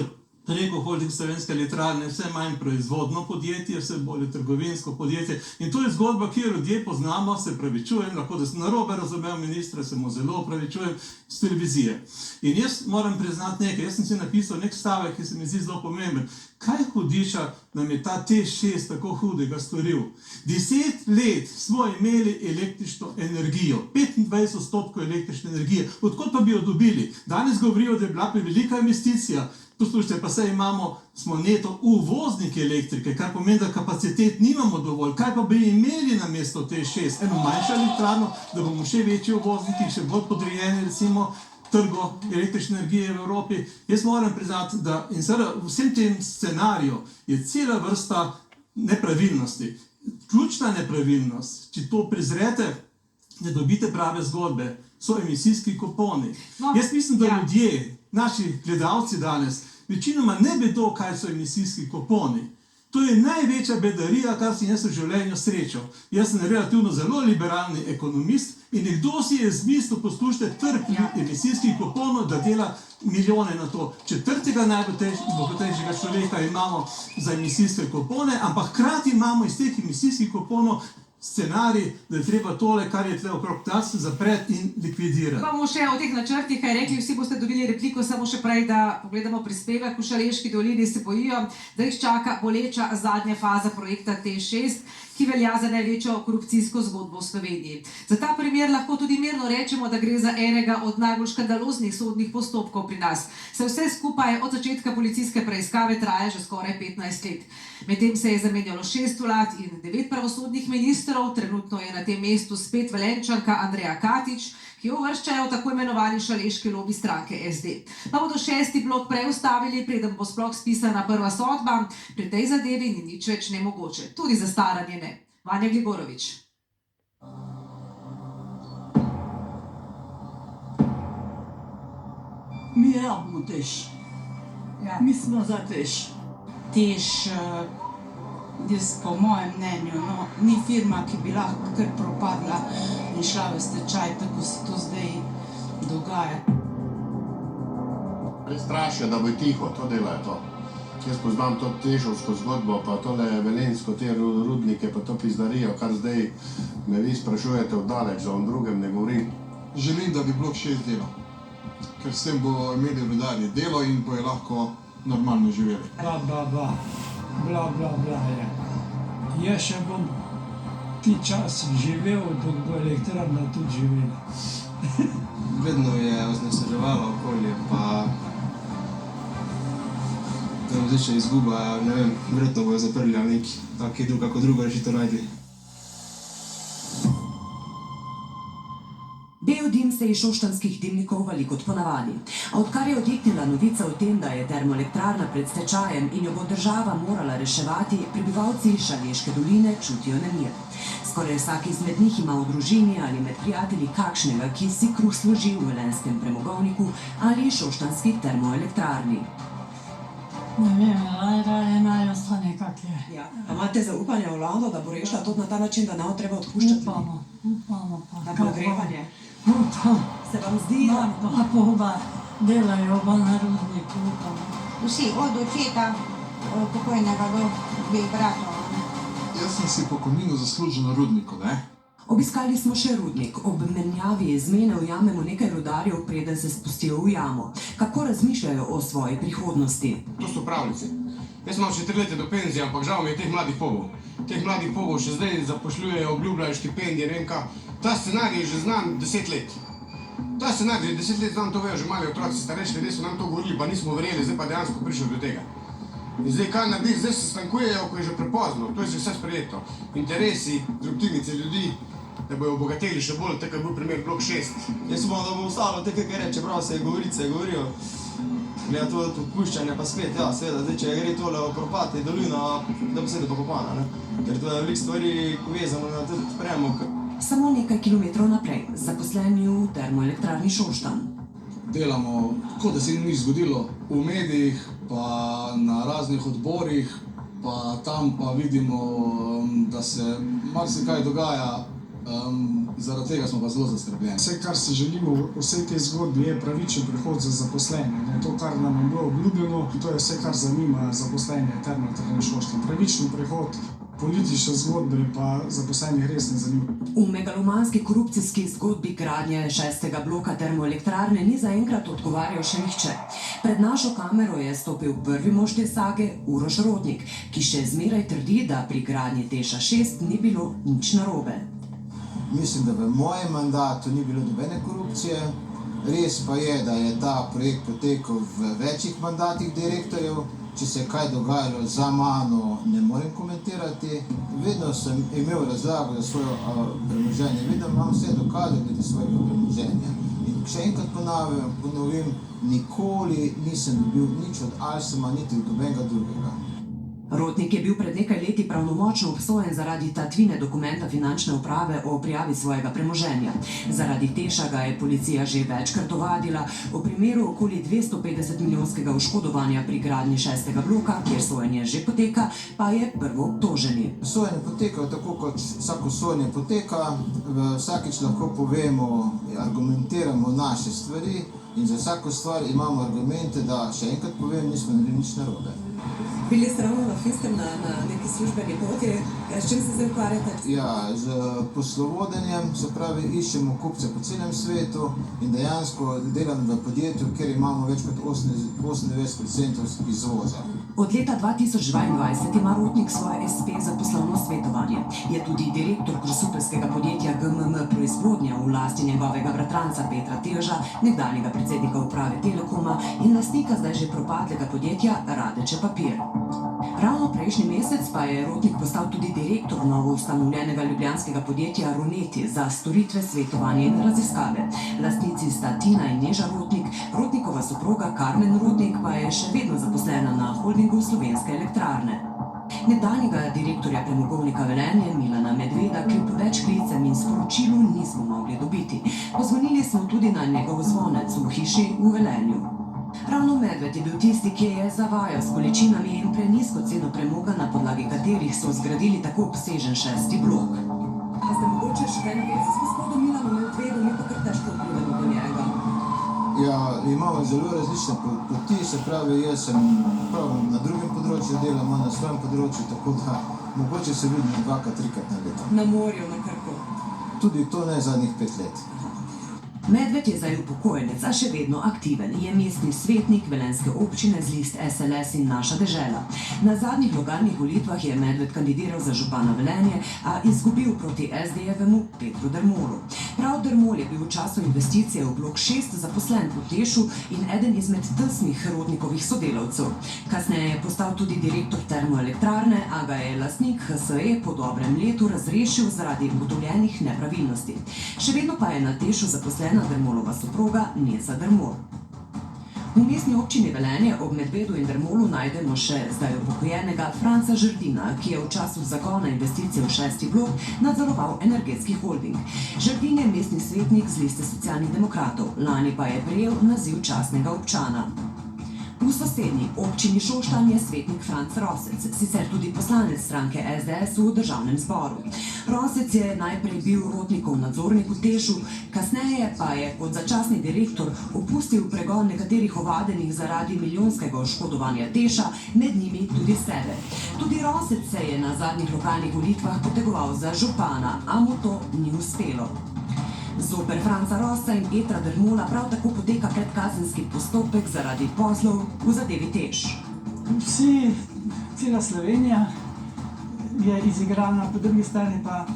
rekel, holding Slovenske elektrarne je vse manj proizvodno podjetje, vse bolj trgovinsko podjetje in to je zgodba, ki jo ljudje poznamo, se pravičujem, lahko da sem narobe razumel ministra, se mu zelo pravičujem, z televizije. In jaz moram priznati nekaj, jaz sem si napisal nek stavek, ki se mi zdi zelo pomemben. Kaj hudiča nam je ta T6 tako hudega storil? 10 let smo imeli električno energijo, 25% električne energije. Odkot pa bi jo dobili? Danes govorijo, da je bila prevelika investicija. Poslušajte, pa saj smo neto uvozniki elektrike, kar pomeni, da kapacitet nimamo dovolj. Kaj pa bi imeli namesto T6? Eno manjšo elektrarno, da bomo še večji uvozniki, še bolj podrejeni recimo trgu električne energije v Evropi. Jaz moram priznati, da in seveda v vsem tem scenariju je cela vrsta nepravilnosti. Ključna nepravilnost, če to prezrete, ne dobite prave zgodbe, so emisijski kuponi. Jaz mislim, da ljudje, naši gledalci danes, večinoma ne vedo, kaj so emisijski kuponi. To je največja bedarija, kar sem jaz v življenju srečal. Jaz sem relativno zelo liberalni ekonomist in nekdo si je zmislil, poslušajte, trg emisijskih kuponov, da dela milijone na to. Četrtega najbogatejšega človeka imamo za emisijske kupone, ampak hkrati imamo iz teh emisijskih kuponov scenarij, da je treba tole, kar je tle okrog nas, zapreti in likvidirati. Pa bomo še o teh načrtih kaj rekli, vsi boste dobili repliko, samo še prej, da pogledamo prispevek. V Šaleški dolini se bojijo, da jih čaka boleča zadnja faza projekta T6, ki velja za največjo korupcijsko zgodbo v Sloveniji. Za ta primer lahko tudi mirno rečemo, da gre za enega od najbolj škandaloznih sodnih postopkov pri nas. Se vse skupaj od začetka policijske preiskave traja že skoraj 15 let. Medtem se je zamenjalo 6 vlad in 9 pravosodnih ministrov, trenutno je na tem mestu spet Velenjčanka Andreja Katič, ki jo uvrščajo tako imenovani šaleški lobi stranke SD. Pa bodo 6. blok preustavili, preden bo sploh spisana prva sodba, pri tej zadevi ni nič več nemogoče. Tudi zastaranje ne. Vanja Gligorović. Mi rabimo Teš. Mi smo za Teš. Teš, jaz po mojem mnenju, ni firma, ki bi lahko kar propadla in šla v stečaj, tako se to zdaj dogaja. Res strašijo, da bo tiho, to delajo to. Jaz poznam to Tešovsko zgodbo, pa tole velenjsko, te rudnike, pa to pizdarijo, kar zdaj me vi sprašujete oddaleč, za on drugem ne govorim. Želim, da bi blok 6 delal, ker s tem bo imeli rudarji delo in bojo lahko normalno živeli. Bla je. Jaz še bom ti čas živel, dok bo elektrarna tudi živela. Vedno je onesnaževalo okolje, pa zdaj še izguba, ne vem, verjetno bojo zaprli ali kako drugo rešitev najti. Bel dim se iz šoštanskih dimnikov vali kot ponavadi. A odkar je odjeknila novica o tem, da je termoelektrarna pred stečajem in jo bo država morala reševati, prebivalci Šaleške doline čutijo nemir. Skoraj vsak izmed njih ima v družini ali med prijatelji kakšnega, ki si kruh služi v velenjskem premogovniku ali šoštanski termoelektrarni. Ne vem, raje naj ostane kak je. Ja. A imate zaupanje v vlado, da bo rešila to na ta način, da ne bo treba odpuščati? Upamo pa. Da bo ogrevanje? Upam. Se vam zdi, da... Ako oba delajo, oba na rudniku, upamo. Vsi, od očeta pokojnega do dveh bratov. Jaz sem si pokojnino zaslužil na rudniku, ne? Obiskali smo še rudnik. Ob menjavi izmene ujamemo nekaj rudarjev, preden se spustijo v jamo. Kako razmišljajo o svoji prihodnosti? To so pravljice. Jaz imam še 3 leta do penzije, ampak žal mi je teh mladih pogov. Teh mladih pogov še zdaj zapošljujejo, obljubljajo štipendije, ne vem kaj. Ta scenarij je že znan 10 let. Ta scenarij je 10 let znam, to vejo že mali otroci, starejši ljudje so nam to govorili, pa nismo verjeli, zdaj pa dejansko prišli do tega. In zdaj kaj narediti, zdaj se stankujejo, ko je že prepozno, to je že vse sprejeto. Interesi, drobtinice ljudi, da bojo obogateli še bolj, tako je bil primer blok 6. Jaz upam, da bo ostalo tako, kaj reče, čeprav se govorijo. Gleda to odpuščanje, pa spet, ja, seveda, zdaj, če gre tole o propad, je dolina, da bo seveda pokopana, ne? Ker to je veliko stvari povezano na tudi premog. Samo nekaj kilometrov naprej, zaposleni v termoelektrarni Šoštanj. Delamo, kot da se ni nič zgodilo, v medijih, pa na raznih odborih, pa tam pa vidimo, da se marsikaj dogaja, zaradi tega smo pa zelo zaskrbljeni. Vse, kar se želimo v vsej tej zgodbi, je pravičen prehod za zaposlene. To, kar nam je bilo obljubljeno, to je vse, kar zanima zaposlene termoelektrarne Šoštanj. Pravičen prehod, politične zgodbe pa zaposlenih res ne zanima. V megalomanski korupcijski zgodbi gradnje 6. bloka termoelektrarne ni zaenkrat odgovarjal še nihče. Pred našo kamero je stopil prvi mož te sage, Uroš Rotnik, ki še zmeraj trdi, da pri gradnji Teša 6 ni bilo nič narobe. Mislim, da v mojem mandatu ni bilo nobene korupcije. Res pa je, da je ta projekt potekal v večjih mandatih direktorjev. Če se je kaj dogajalo za mano, ne morem komentirati. Vedno sem imel razlago za svoje premoženje, vedno imam vse dokaze glede svojega premoženja. In še enkrat ponovim, nikoli nisem dobil nič od Alsoma, niti od nobenega drugega. Rotnik je bil pred nekaj leti pravnomočno obsojen zaradi tatvine dokumenta finančne uprave o prijavi svojega premoženja. Zaradi Teša ga je policija že večkrat ovadila. V primeru okoli 250 milijonskega oškodovanja pri gradnji 6. bloka, kjer sojenje že poteka, pa je prvo obtoženi. Sojenje poteka tako, kot vsako sojenje poteka. Vsakič lahko povemo, argumentiramo naše stvari in za vsako stvar imamo argumente, da še enkrat povem, nismo naredili nič narobe. Bili ste ravno na Finskem na neki službeni poti, s čim se zdaj ukvarjate? Ja, z poslovodenjem, se pravi, iščemo kupce po celem svetu in dejansko delam v podjetju, kjer imamo več kot 98% izvoza. Od leta 2022 ima Rotnik svoje SP za poslovno svetovanje. Je tudi direktor grosupeljskega podjetja GMM Proizvodnja v lasti njegovega bratranca Petra Telža, nekdanjega predsednika uprave Telekoma in lastnika zdaj že propadlega podjetja Radeče Papir. Ravno prejšnji mesec pa je Rotnik postal tudi direktor novo ustanovljenega ljubljanskega podjetja Roneti za storitve, svetovanje in raziskave. Lastnici sta Tina in Neža Rotnik, Rotnikova soproga Karmen Rotnik pa je še vedno zaposlena na holdingu Slovenske elektrarne. Nekdanjega direktorja premogovnika Velenje Milana Medveda kljub več klicem in sporočilu nismo mogli dobiti. Pozvonili smo tudi na njegov zvonec v hiši v Velenju. Ravno Medved je bil tisti, ki je zavajal s količinami in prenizko ceno premoga, na podlagi katerih so zgradili tako obsežen 6. blok. A ste mogoče še kaj navedli z gospodom Milanom Medvedom, mi pa kar težko vplivamo do njega? Ja, imamo zelo različne poti, se pravi, jaz sem na drugem področju delam, na svojem področju, tako da mogoče se vidim 2-3 na leto. Na morju, na Krku? Tudi to ne zadnjih 5 let. Medved je zdaj upokojenec, a še vedno aktiven. Je mestni svetnik velenjske občine z list SLS in Naša dežela. Na zadnjih lokalnih volitvah je Medved kandidiral za župana Velenje, a izgubil proti SD-jevemu Petru Dermolu. Prav Dermol je bil v času investicije v blok 6 zaposlen v Tešu in eden izmed tesnih Rotnikovih sodelavcev. Kasneje je postal tudi direktor termoelektrarne, a ga je lastnik HSE po dobrem letu razrešil zaradi ugotovljenih nepravilnosti. Še vedno pa je na Tešu zaposlena Dermolova soproga Neza Dermol. V mestni občini Velenje ob Medvedu in Dermolu najdemo še zdaj upokojenega Franca Žerdina, ki je v času zagona investicije v 6. blok nadzoroval energetski holding. Žerdin je mestni svetnik z liste Socialnih demokratov, lani pa je prejel naziv častnega občana. V sosednji občini Šoštanj je svetnik Franc Rosec, sicer tudi poslanec stranke SDS v državnem zboru. Rosec je najprej bil Rotnikov nadzornik v Tešu, kasneje pa je kot začasni direktor opustil pregon nekaterih ovadenih zaradi milijonskega oškodovanja Teša, med njimi tudi sebe. Tudi Rosec se je na zadnjih lokalnih volitvah potegoval za župana, a mu to ni uspelo. Zoper Franca Rosa in Petra Dermola prav tako poteka predkazenski postopek zaradi poslov v zadevi Teš. Cela Slovenija je izigrana, po drugi strani pa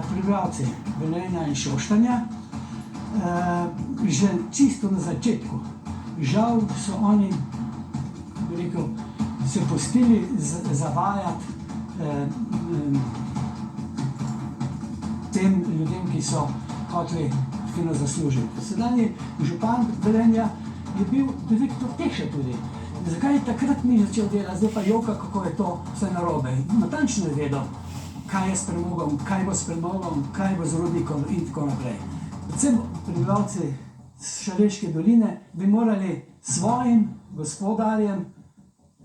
prebivalci Velenja in Šoštanja. Že čisto na začetku. Žal so oni, bi rekel, se pustili zavajati tem ljudem, ki so hoteli fino zaslužiti. Sedanji župan Velenja je bil direktor Teša tudi. Zakaj takrat ni začel delati, zdaj pa joka, kako je to vse narobe. Natančno je vedel, kaj je s premogom, kaj bo s premogom, kaj bo z rudnikom in tako naprej. Predvsem prebivalci Šaleške doline bi morali svojim gospodarjem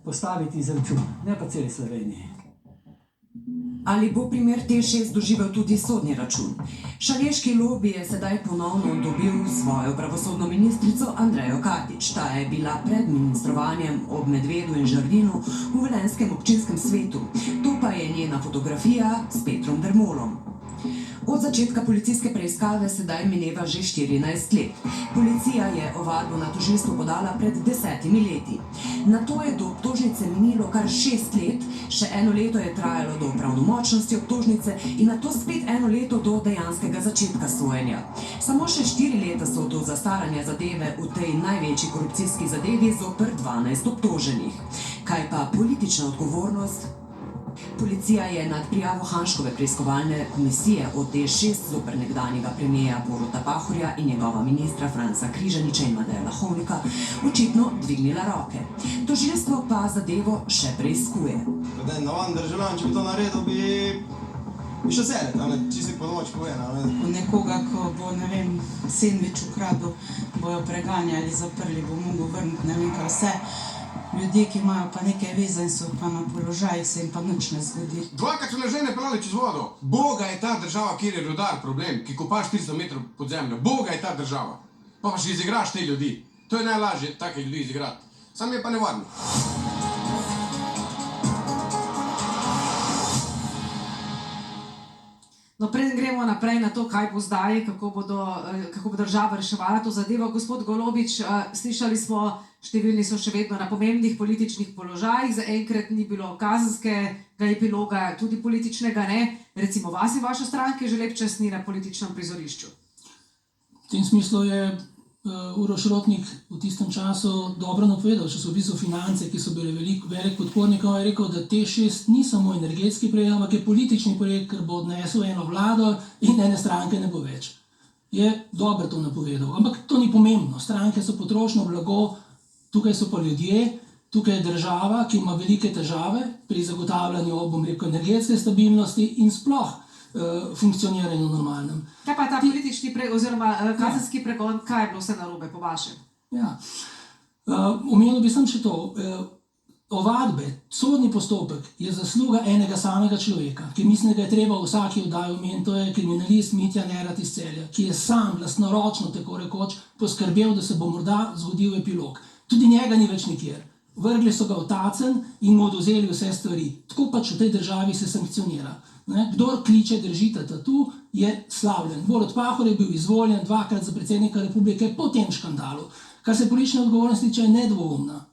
postaviti izračun, ne pa celi Sloveniji. Ali bo primer T6 doživel tudi sodni račun? Šaleški lobi je sedaj ponovno dobil svojo pravosodno ministrico Andrejo Katič. Ta je bila pred ministrovanjem ob Medvedu in Žardinu v Velenskem občinskem svetu. To pa je njena fotografija s Petrom Dermolom. Od začetka policijske preiskave sedaj mineva že 14 let. Policija je ovadbo na tožilstvo podala pred 10 leti. Nato je do obtožnice minilo kar 6 let, še 1 leto je trajalo do pravnomočnosti obtožnice in nato spet 1 leto do dejanskega začetka sojenja. Samo še 4 leta so do zastaranja zadeve v tej največji korupcijski zadevi zoper 12 obtoženih. Kaj pa politična odgovornost? Policija je nad prijavo Hanškove preiskovalne komisije o T6 zoper nekdanjega premierja Boruta Pahorja in njegova ministra Franca Križaniča in Mateja Lahovnika očitno dvignila roke. Tožilstvo pa zadevo še preiskuje. Kot en navaden državljan, če bi to naredil, bi šel sedet, čisto po noč povedano. Nekoga, ko bo, ne vem, sendvič ukradel, bojo preganjali, zaprli, bo mogel vrniti, ne vem kaj vse. Ljudje, ki imajo pa neke veze in so pa na položajih, se jim pa nič ne zgodi. Dvakrat so žene pelali čez vodo. Boga je ta država, kjer je rudar problem, ki kopa 400 metrov pod zemljo. Boga je ta država. Pa še izigraš te ljudi. To je najlažje, take ljudi izigrati. Sam je pa nevarno. No, preden gremo naprej na to, kaj bo zdaj, kako bo država reševala to zadevo. Gospod Golobič, slišali smo, številni so še vedno na pomembnih političnih položajih, zaenkrat ni bilo kazenskega epiloga, tudi političnega ne. Recimo vas in vaše stranke že lep čas ni na političnem prizorišču. V tem smislu je Uroš Rotnik v tistem času dobro napovedal, če so v bistvu finance, ki so bile velik podpornik, je rekel, da T6 ni samo energetski projekt, ampak je politični projekt, ker bo odnesel eno vlado in ene stranke ne bo več. Je dobro to napovedal, ampak to ni pomembno. Stranke so potrošno blago, tukaj so pa ljudje, tukaj je država, ki ima velike težave pri zagotavljanju, bom rekel, energetske stabilnosti in sploh funkcioniranju normalnem. Kaj pa ta politični oziroma kazenski pregon, kaj je bilo vse narobe po vašem? Ja, omenil bi sem še to. Ovadbe, sodni postopek je zasluga enega samega človeka, ki mislim, da ga je treba v vsaki oddaji omeniti, to je kriminalist Mitja Nerat iz Celja, ki je sam lastnoročno, tako rekoč, poskrbel, da se bo morda zgodil epilog. Tudi njega ni več nikjer. Vrgli so ga v tacen in mu odvzeli vse stvari. Tako pač v tej državi se sankcionira. Kdor kliče držite tatu, je slavljen. Borut Pahor je bil izvoljen 2-krat za predsednika republike po tem škandalu. Kar se politične odgovornosti tiče, je nedvoumna.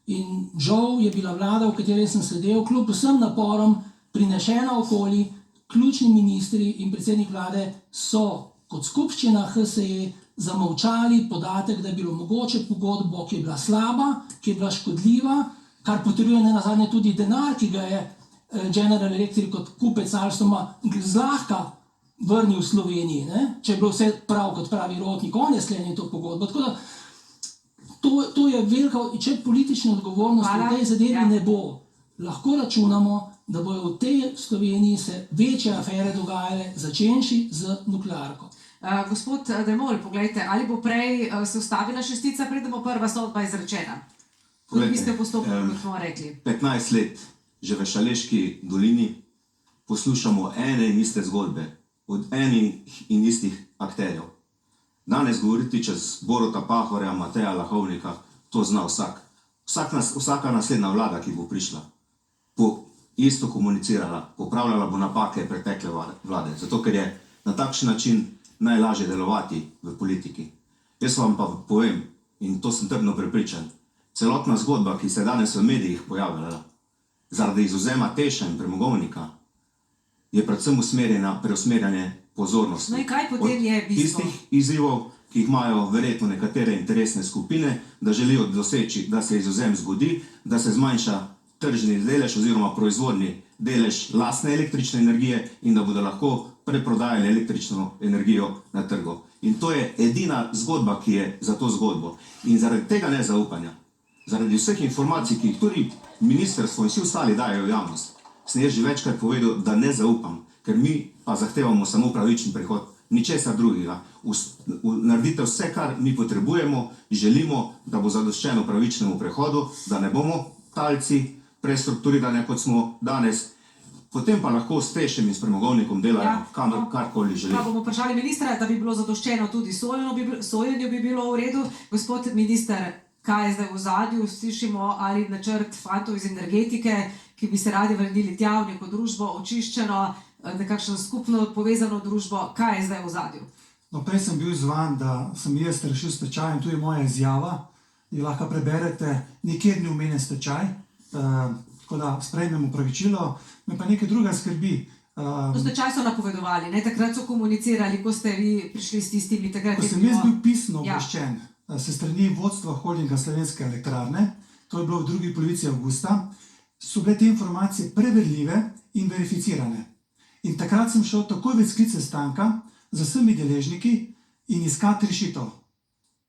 In žal je bila vlada, v kateri sem sedel, kljub vsem naporom prinešena okoli, ključni ministri in predsednik vlade so kot skupščina HSE zamolčali podatek, da je bilo mogoče pogodbo, ki je bila slaba, ki je bila škodljiva, kar potrjuje nenazadnje tudi denar, ki ga je General Electric kot kupec Alstoma zlahka vrnil v Sloveniji, če je bilo vse prav, kot pravi Rotnik, on je sklenil to pogodbo. Tako da to je velika, če politične odgovornosti v tej zadevi ne bo, lahko računamo, da bojo v tej Sloveniji se večje afere dogajale, začenši z nuklearko. Gospod Dermol, poglejte, ali bo prej se ustavila šestica, preden bo prva sodba izrečena? Tudi vi ste v postopku, kot smo rekli. 15 let že v Šaleški dolini poslušamo ene in iste zgodbe od enih in istih akterjev. Danes govoriti čez Boruta Pahorja, Mateja Lahovnika, to zna vsak. Vsaka naslednja vlada, ki bo prišla, bo isto komunicirala, popravljala bo napake pretekle vlade, zato ker je na takšen način najlažje delovati v politiki. Jaz vam pa povem, in to sem trdno prepričan, celotna zgodba, ki se je danes v medijih pojavljala, zaradi izvzema Teša in premogovnika, je predvsem usmerjena preusmerjanje pozornosti. No in kaj potem je bistvo? Tistih izzivov, ki jih imajo verjetno nekatere interesne skupine, da želijo doseči, da se izvzem zgodi, da se zmanjša tržni delež oziroma proizvodni delež lastne električne energije in da bodo lahko preprodajali električno energijo na trgu. In to je edina zgodba, ki je za to zgodbo. In zaradi tega nezaupanja, zaradi vseh informacij, ki jih tudi ministrstvo in vsi ostali dajo v javnost, sem jaz že večkrat povedal, da ne zaupam, ker mi pa zahtevamo samo pravičen prehod, ničesar drugega. Naredite vse, kar mi potrebujemo, želimo, da bo zadoščeno pravičnemu prehodu, da ne bomo talci prestrukturiranja, kot smo danes, potem pa lahko s Tešem in s premogovnikom delajo karkoli želijo. Pa bomo vprašali ministra, da bi bilo zadoščeno tudi sojenju bi bilo v redu. Gospod minister, kaj je zdaj v ozadju? Slišimo ali načrt fantov iz energetike, ki bi se radi vrnili tja v neko družbo, očiščeno, nekakšno skupno povezano družbo. Kaj je zdaj v ozadju? No, prej sem bil zvan, da sem jaz rešil stečaj in tu je moja izjava. Jo lahko preberete, nikjer ni omenjen stečaj, tako da sprejmem opravičilo. Me pa nekaj druga skrbi. Stečaj so napovedovali, ne? Takrat so komunicirali, ko ste vi prišli s tistimi takrat. Ko sem jaz bil pisno obveščen se strani vodstva holdinga Slovenske elektrarne, to je bilo v drugi polovici avgusta, so bile te informacije preverljive in verificirane. In takrat sem šel takoj v sklic sestanka z vsemi deležniki in iskati rešitev.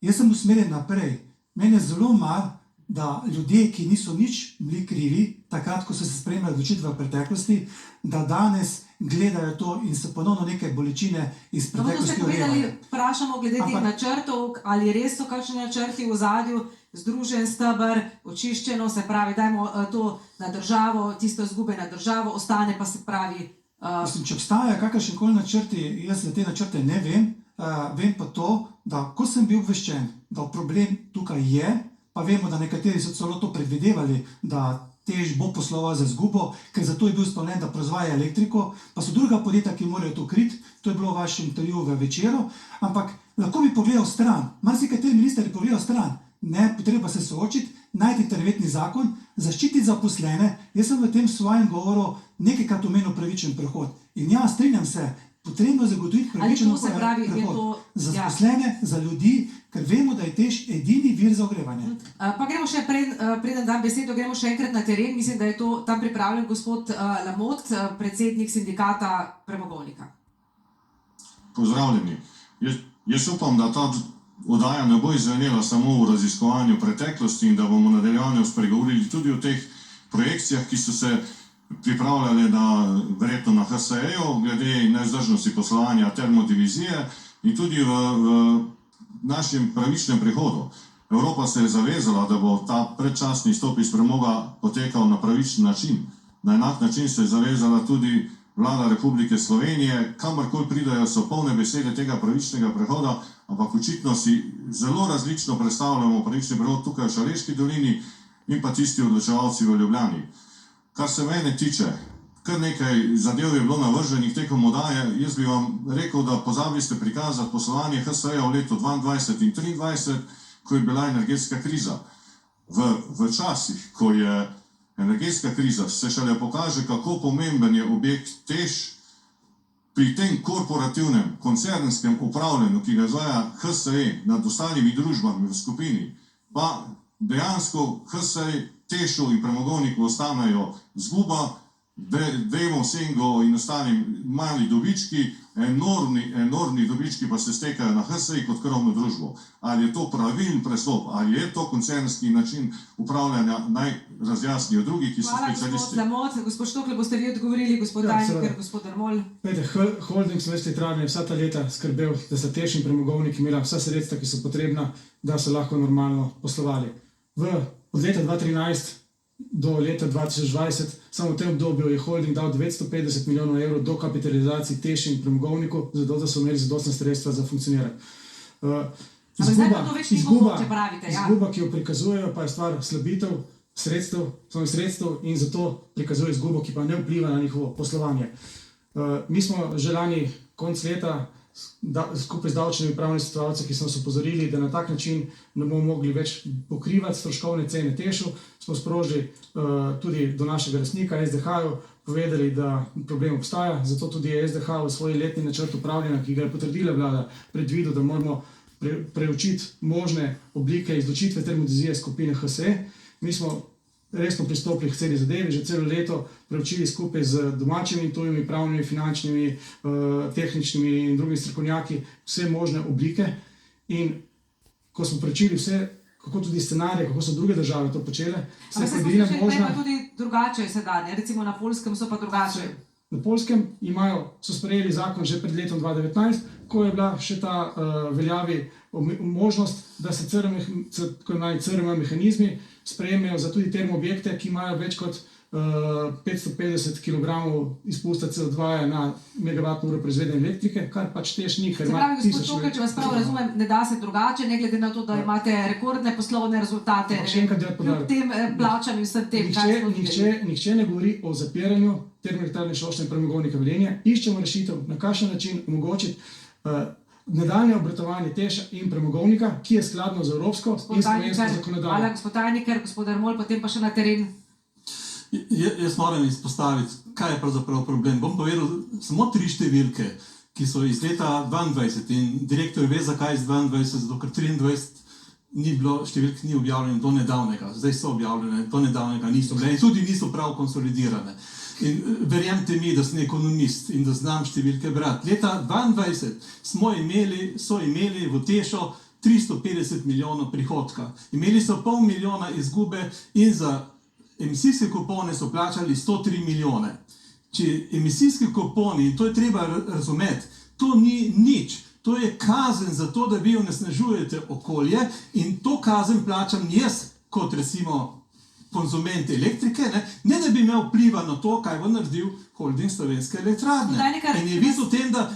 Jaz sem usmerjen naprej. Meni je zelo mar, da ljudje, ki niso nič bili krivi, takrat, ko so se sprejemali odločitve v preteklosti, da danes gledajo to in se ponovno neke bolečine iz preteklosti urejajo. Vprašamo glede teh načrtov, ali res so kakšni načrti v ozadju, združen steber, očiščeno, se pravi, dajmo to na državo, tisto izgube na državo, ostane pa se pravi. Mislim, če obstajajo kakršnikoli načrti, jaz za te načrte ne vem, vem pa to, da ko sem bil obveščen, da problem tukaj je, pa vemo, da nekateri so celo to predvidevali, da Tež bo posloval za izgubo, ker zato je bil spomnen, da proizvaja elektriko, pa so druga podjetja, ki morajo to kriti, to je bilo v vašem intervjuju v Večeru, ampak lahko bi pogledal stran, marsikateri minister je pogledal stran, ne, potreba se soočiti, najti interventni zakon, zaščititi zaposlene. Jaz sem v tem svojem govoru nekajkrat omenil pravičen prehod. In ja, strinjam se, potrebno zagotoviti pravičen prehod za zaposlene, za ljudi, ker vemo, da je Tež edini vir za ogrevanje. Pa gremo še, preden dam besedo, gremo še enkrat na teren. Mislim, da je to tam pripravljen gospod Lamot, predsednik sindikata premogovnika. Pozdravljeni. Jaz upam, da ta oddaja ne bo izvenela samo v raziskovanju preteklosti in da bomo nadaljevanje spregovorili tudi o teh projekcijah, ki so se pripravljale verjetno na HSE-ju, glede nevzdržnosti poslovanja termodivizije in tudi v našem pravičnem prehodu. Evropa se je zavezala, da bo ta predčasni izstop iz premoga potekal na pravičen način. Na enak način se je zavezala tudi vlada Republike Slovenije, kamorkoli pridajo, so polne besede tega pravičnega prehoda, ampak očitno si zelo različno predstavljamo pravični prehod tukaj v Šaleški dolini in pa tisti odločevalci v Ljubljani. Kar se mene tiče, kar nekaj zadev je bilo navrženih tekom oddaje, jaz bi vam rekel, da pozabili ste prikazati poslovanje HSE-ja v letu 2022 in 2023, ko je bila energetska kriza. V časih, ko je energetska kriza, se šele pokaže, kako pomemben je objekt Tež pri tem korporativnem, koncernskem upravljanju, ki ga izvaja HSE nad ostalimi družbami v skupini, pa dejansko HSE, Tešu in premogovniku ostanejo zguba, Demo, Sengo in ostalim mali dobički, enormni dobički pa se stekajo na HSE kot krovno družbo. Ali je to pravilen prestop, ali je to koncernski način upravljanja, naj razjasnijo drugi, ki so specialisti. Hvala, gospod Lamot. Gospod Štokle, boste vi odgovorili, gospod Tajnikar, gospod Dermol. Holding Slovenske elektrarne je vsa ta leta skrbel, da so Tež in premogovnik imela vsa sredstva, ki so potrebna, da so lahko normalno poslovali. V Od leta 2013 do leta 2020, samo v tem obdobju je holding dal 950 milijonov evrov do kapitalizaciji TEŠ in premogovnikov, zato da so imeli zadostna sredstva za funkcioniranje. Izguba, ki jo prikazujejo, pa je stvar slabitev sredstev in zato prikazuje izgubo, ki pa ne vpliva na njihovo poslovanje. Mi smo že lani konec leta skupaj z davčnimi pravnimi svetovalci, ki so nas opozorili, da na tak način ne bomo mogli več pokrivati stroškovne cene TEŠ-u, smo sprožili tudi do našega lastnika SDH-ju, povedali, da problem obstaja, zato tudi je SDH v svoj letni načrt upravljanja, ki ga je potrdila vlada, predvidel, da moramo preučiti možne oblike izločitve termodizije skupine HSE. Mi smo resno pristopili k celi zadevi, že celo leto preučili skupaj z domačimi in tujimi pravnimi, finančnimi, tehničnimi in drugimi strokovnjaki vse možne oblike. In ko smo preučili vse, kako tudi scenarije, kako so druge države to počele, se je predvidela možna... Pa tudi drugače je sedaj, recimo na Poljskem so pa drugače. Na Poljskem so sprejeli zakon že pred letom 2019, ko je bila še ta veljavi možnost, da se CRM mehanizmi sprejmejo za tudi termoobjekte, ki imajo več kot 550 kg izpusta CO2 na megavatno uro proizvedene elektrike, kar pač TEŠ ni. Se pravi, gospod Čokar, če vas prav razumem, ne da se drugače, ne glede na to, da imate rekordne poslovne rezultate, kljub tem plačam in vsem tem, kaj smo videli. Nihče ne govori o zapiranju Termoelektrarne Šoštanj in Premogovnika Velenje. Iščemo rešitev, na kakšen način omogočiti nadaljnje obratovanje TEŠ-a in premogovnika, ki je skladno z evropsko in slovensko zakonodajo. Hvala, gospod Tajnikar, gospod Dermol, potem pa še na teren. Jaz moram izpostaviti, kaj je pravzaprav problem. Bom povedal samo 3 številke, ki so iz leta 2022 in direktor ve, zakaj iz 2022, zato ker 2023 številk ni objavljeno do nedavnega. Zdaj so objavljene, do nedavnega niso bile in tudi niso prav konsolidirane. In verjemite mi, da sem ekonomist in da znam številke brati. Leta 2022 so imeli v TEŠ-u 350 milijonov prihodka. Imeli so $500 milijona izgube in za emisijske kupone so plačali 103 milijone. Če emisijski kuponi, in to je treba razumeti, to ni nič. To je kazen za to, da vi onesnažujete okolje in to kazen plačam jaz kot recimo konzument elektrike, ne da bi imel vpliva na to, kaj bo naredil holding Slovenske elektrarne. In je videl v tem, da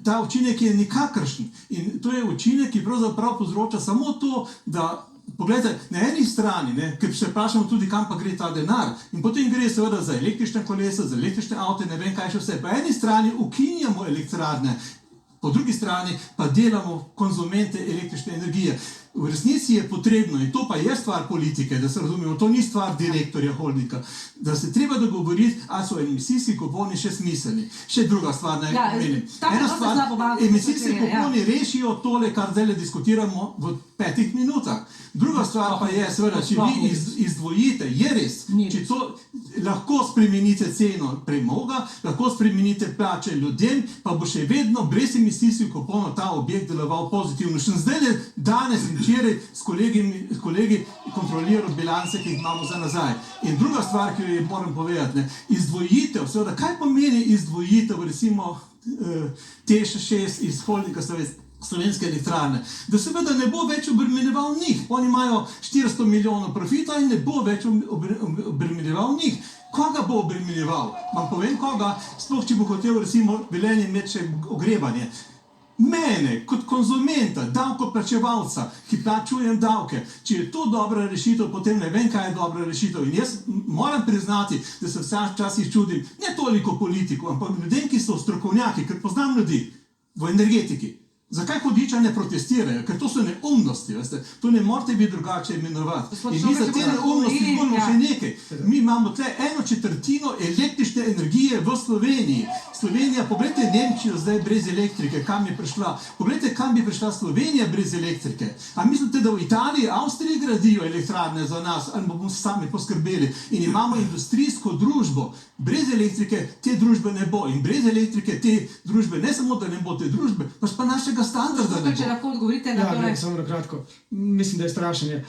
ta učinek je nikakršen. In to je učinek, ki pravzaprav povzroča samo to, da poglejte, na eni strani, ker se vprašamo tudi, kam pa gre ta denar, in potem gre seveda za električne kolesa, za električne avte, ne vem kaj še vse. Po eni strani ukinjamo elektrarne, po drugi strani pa delamo konzumente električne energije. V resnici je potrebno, in to pa je stvar politike, da se razumemo, to ni stvar direktorja holdinga, da se treba dogovoriti, ali so emisijski kuponi še smiselni. Še druga stvar naj omenim. Ena stvar, emisijski kuponi rešijo tole, kar zdaj diskutiramo v 5 minutah. Druga stvar pa je, seveda, če vi izdvojite, je res, če to lahko spremenite ceno premoga, lahko spremenite plače ljudem, pa bo še vedno brez emisijskih kuponov ta objekt deloval pozitivno. Še zdaj danes in včeraj s kolegi kontroliral bilance, ki jih imamo za nazaj. In druga stvar, ki jo moram povedati, izdvojitev, seveda, kaj pomeni izdvojitev, recimo TEŠ-6 iz holdinga Slovenske elektrarne, da seveda ne bo več obremenjeval njih. Oni imajo 400 milijonov profita in ne bo več obremenjeval njih. Koga bo obremenjeval? Vam povem koga, sploh če bo hotel recimo Velenje imeti še ogrevanje. Mene, kot konzumenta, davkoplačevalca, ki plačujem davke, če je to dobra rešitev, potem ne vem, kaj je dobra rešitev. In jaz moram priznati, da se včasih čudim, ne toliko politiku, ampak ljudem, ki so strokovnjaki, ker poznam ljudi v energetiki. Zakaj hudiča ne protestirajo? Ker to so neumnosti, veste. To ne morate biti drugače imenovati. In mi za te neumnosti moramo še nekaj. Mi imamo tle 1/4 električne energije v Sloveniji. Slovenija, pogledajte Nemčijo zdaj brez elektrike, kam je prišla. Pogledajte, kam bi prišla Slovenija brez elektrike. A mislite, da v Italiji, Avstriji gradijo elektrarne za nas, ali bomo sami poskrbeli? In imamo industrijsko družbo. Brez elektrike te družbe ne bo. In brez elektrike te družbe, ne samo, da ne bo te družbe, pač pa našega standarda ne bo. Če lahko odgovorite na to. Ja, samo na kratko. Mislim, da je strašenje.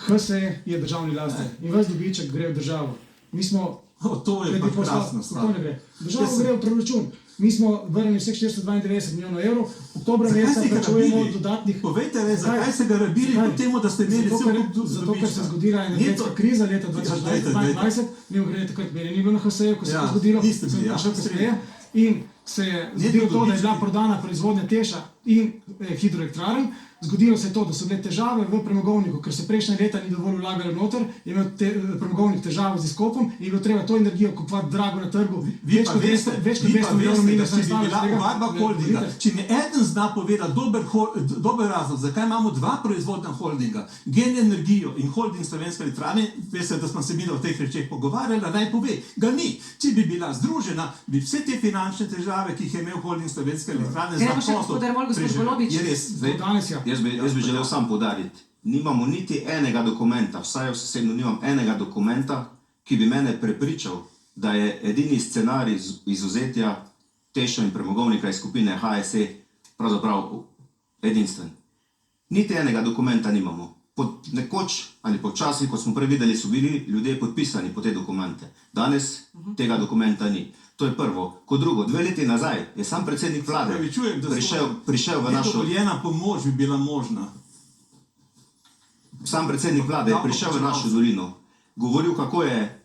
HSE je državni lastnik in ves dobiček gre v državo. Mi smo To je pa krasna stvar. Država gre v proračun. Mi smo vrnili vseh 492 milijonov evrov, oktobra meseca plačujemo dodatnih... Povejte, zakaj ste ga rabili kljub temu, da ste imeli cel kup dobička? Zato, ker se je zgodila energetska kriza leta 2022, mi gre takrat meni ni bilo na HSE-ju, ko se je to zgodilo, sem prišel kasneje, in se je zgodilo to, da je bila prodana proizvodnja Teša in hidroelektrarn. Zgodilo se je to, da so bile težave v premogovniku, ker se prejšnje leta ni dovolj vlagalo noter, je imel premogovnik težave z izkopom in je bilo treba to energijo kupovati drago na trgu. Vi pa veste, da če bi bila oba holdinga, če mi eden zna povedati dober razlog, zakaj imamo dva proizvodna holdinga, Gen Energijo in holding Slovenske elektrarne, veste, da smo se mi o teh rečeh pogovarjali, naj pove, ga ni. Če bi bila združena, bi vse te finančne težave, ki jih je imel holding Slovenske elektrarne, Jaz bi želel sam poudariti, nimamo niti enega dokumenta, vsaj osebno nimam enega dokumenta, ki bi mene prepričal, da je edini scenarij izuzetja Teša in premogovnika iz skupine HSE pravzaprav edinstven. Niti enega dokumenta nimamo. Nekoč ali počasi, kot smo prej videli, so bili ljudje podpisani po te dokumente. Danes tega dokumenta ni. To je prvo. Kot drugo, 2 leti nazaj je sam predsednik vlade prišel v našo... Nedovoljena pomoč bi bila možna. Sam predsednik vlade je prišel v našo dolino, govoril, kako je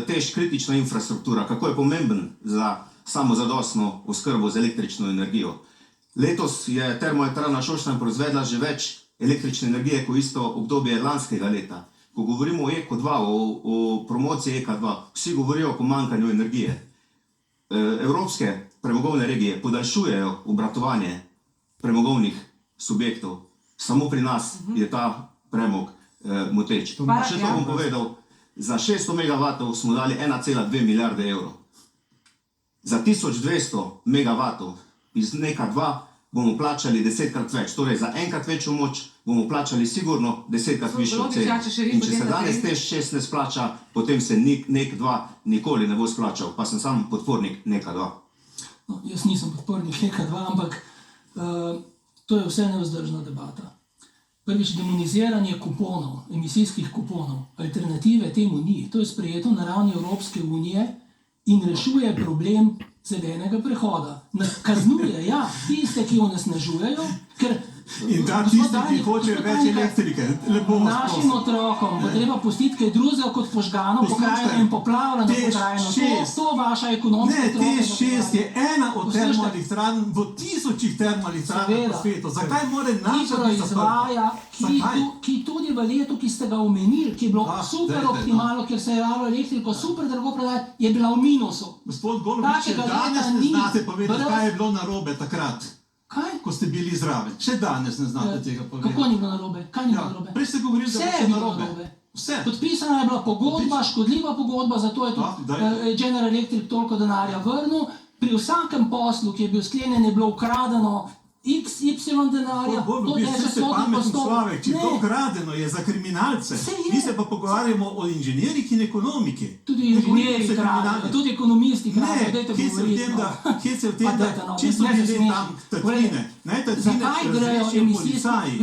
Teš kritična infrastruktura, kako je pomemben za samozadostno oskrbo z električno energijo. Letos je termoelektrarna Šoštanj proizvedla že več električne energije kot isto obdobje lanskega leta. Ko govorimo o EK2, o promociji EK2, vsi govorijo o pomanjkanju energije. Evropske premogovne regije podaljšujejo obratovanje premogovnih subjektov. Samo pri nas je ta premog moteč. Še to bom povedal, za 600 megavatov smo dali 1,2 milijarde evrov. Za 1200 megavatov iz NEK2 bomo plačali 10-krat več. Torej za enkrat večjo moč bomo plačali sigurno 10-krat višjo ceno. In če se danes Teš 6 ne splača, potem se NEK2 nikoli ne bo splačal. Pa sem sam podpornik NEK2. No, jaz nisem podpornik NEK2, ampak to je vse nevzdržna debata. Prvič, demoniziranje kuponov, emisijskih kuponov. Alternative temu ni. To je sprejeto na ravni Evropske unije in rešuje problem zelenega prehoda. Kaznuje, tiste, ki onesnažujejo, ker... In da tisti, ki hočejo več elektrike. Našim otrokom bo treba pustiti kaj drugega kot požgano pokrajino in poplavljeno pokrajino. To vaša ekonomska troka. Ne, Teš 6 je ena od termoelektrarn v tisočih termoelektrarn po svetu. Zakaj more naša proizvaja, ki tudi v letu, ki ste ga omenili, ki je bilo super optimalno, ker se je dalo elektriko super drago prodati, je bila v minusu. Gospod Golobič, še danes ne znate povedati, kaj je bilo narobe takrat. Kaj? Ko ste bili zraven. Še danes ne znate tega povedati. Kako ni bilo narobe? Kaj ni bilo narobe? Prej ste govorili, da je bilo narobe. Vse. Podpisana je bila pogodba, škodljiva pogodba, zato je tudi General Electric toliko denarja vrnil. Pri vsakem poslu, ki je bil sklenjen, je bilo ukradeno XY denarja. Vi ste pametni človek, če to ukradeno je za kriminalce. Mi se pa pogovarjamo o inženirjih in ekonomiki. Tudi inženirji kradajo, tudi ekonomisti kradajo. Ne, kje se v tem, da če so bili tam tatvine. Zakaj grejo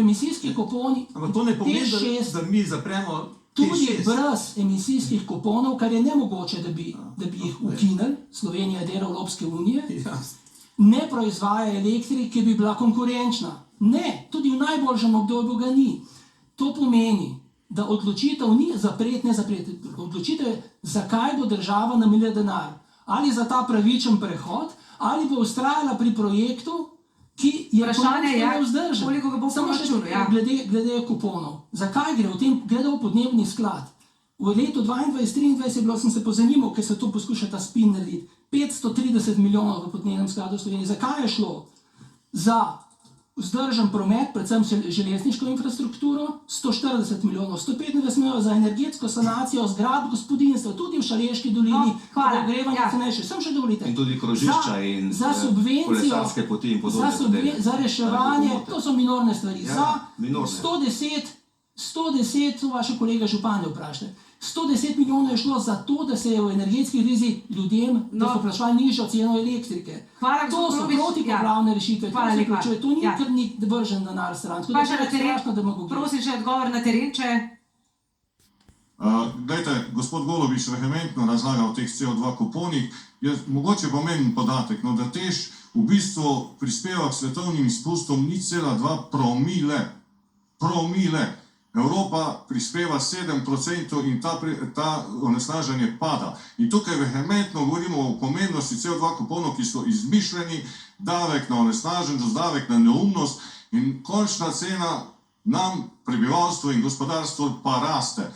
emisijski kuponi? Ampak to ne pomeni, da mi zapremo tudi brez emisijskih kuponov, kar je nemogoče, da bi jih ukinili. Slovenija je del Evropske unije. Ne proizvaja elektrike, ki bi bila konkurenčna. Ne, tudi v najboljšem obdobju ga ni. To pomeni, da odločitev ni zapreti, ne zapreti. Odločitev je, zakaj bo država namenila denar. Ali za ta pravičen prehod, ali bo vztrajala pri projektu, ki je ekonomsko nevzdržen. Samo še glede kuponov. Zakaj gre? Gre v podnebni sklad. V letu 2022-2023 sem se pozanimal, ker se to poskuša ta spin narediti. 530 milijonov v podnebnem skladu v Sloveniji. Zakaj je šlo? Za vzdržen promet, predvsem železniško infrastrukturo, 140 milijonov, 125 milijonov za energetsko sanacijo zgradb gospodinjstva, tudi v Šaleški dolini, ogrevanje cenejše. Sem še dovolite. In tudi krožišča in kolesarske poti in podobne. Za reševanje, to so minorne stvari. Za 110, to vaše kolega županje vprašate. 110 milijonov je šlo za to, da se je v energetski krizi ljudem, da so plačali nižjo ceno elektrike. To so protipoplavne rešitve. To ni kar nek vržen denar stran. Prosim še odgovor na teren, če... Glejte, gospod Golobič vehementno razlaga o teh CO2 kuponih. Mogoče pomemben podatek, no, da TEŠ v bistvu prispeva k svetovnim izpustom 0,2 promile. Evropa prispeva 7% in ta onesnaženje pada. In tukaj vehementno govorimo o pomembnosti CO2 kuponov, ki so izmišljeni, davek na onesnaženost, davek na neumnost in končna cena nam, prebivalstvo in gospodarstvo pa raste.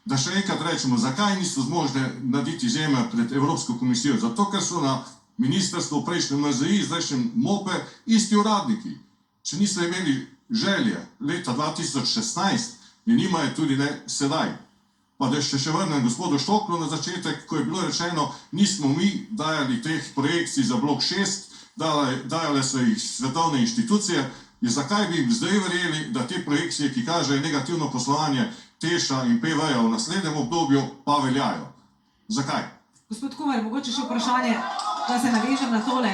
Da še enkrat rečemo, zakaj niso zmožne narediti izjeme pred Evropsko komisijo? Zato, ker so na ministrstvu v prejšnjem NZI, zdajšnjem MOPE, isti uradniki. Če niso imeli želje leta 2016, in nimajo tudi ne sedaj. Pa da še vrnem gospodu Štoklu na začetek, ko je bilo rečeno, nismo mi dajali teh projekcij za blok 6, dajale so jih svetovne inštitucije, in zakaj bi jim zdaj verjeli, da te projekcije, ki kažejo negativno poslovanje TEŠ-a in PV-ja v naslednjem obdobju, pa veljajo. Zakaj? Gospod Kumer, mogoče še vprašanje, da se navežem na tole.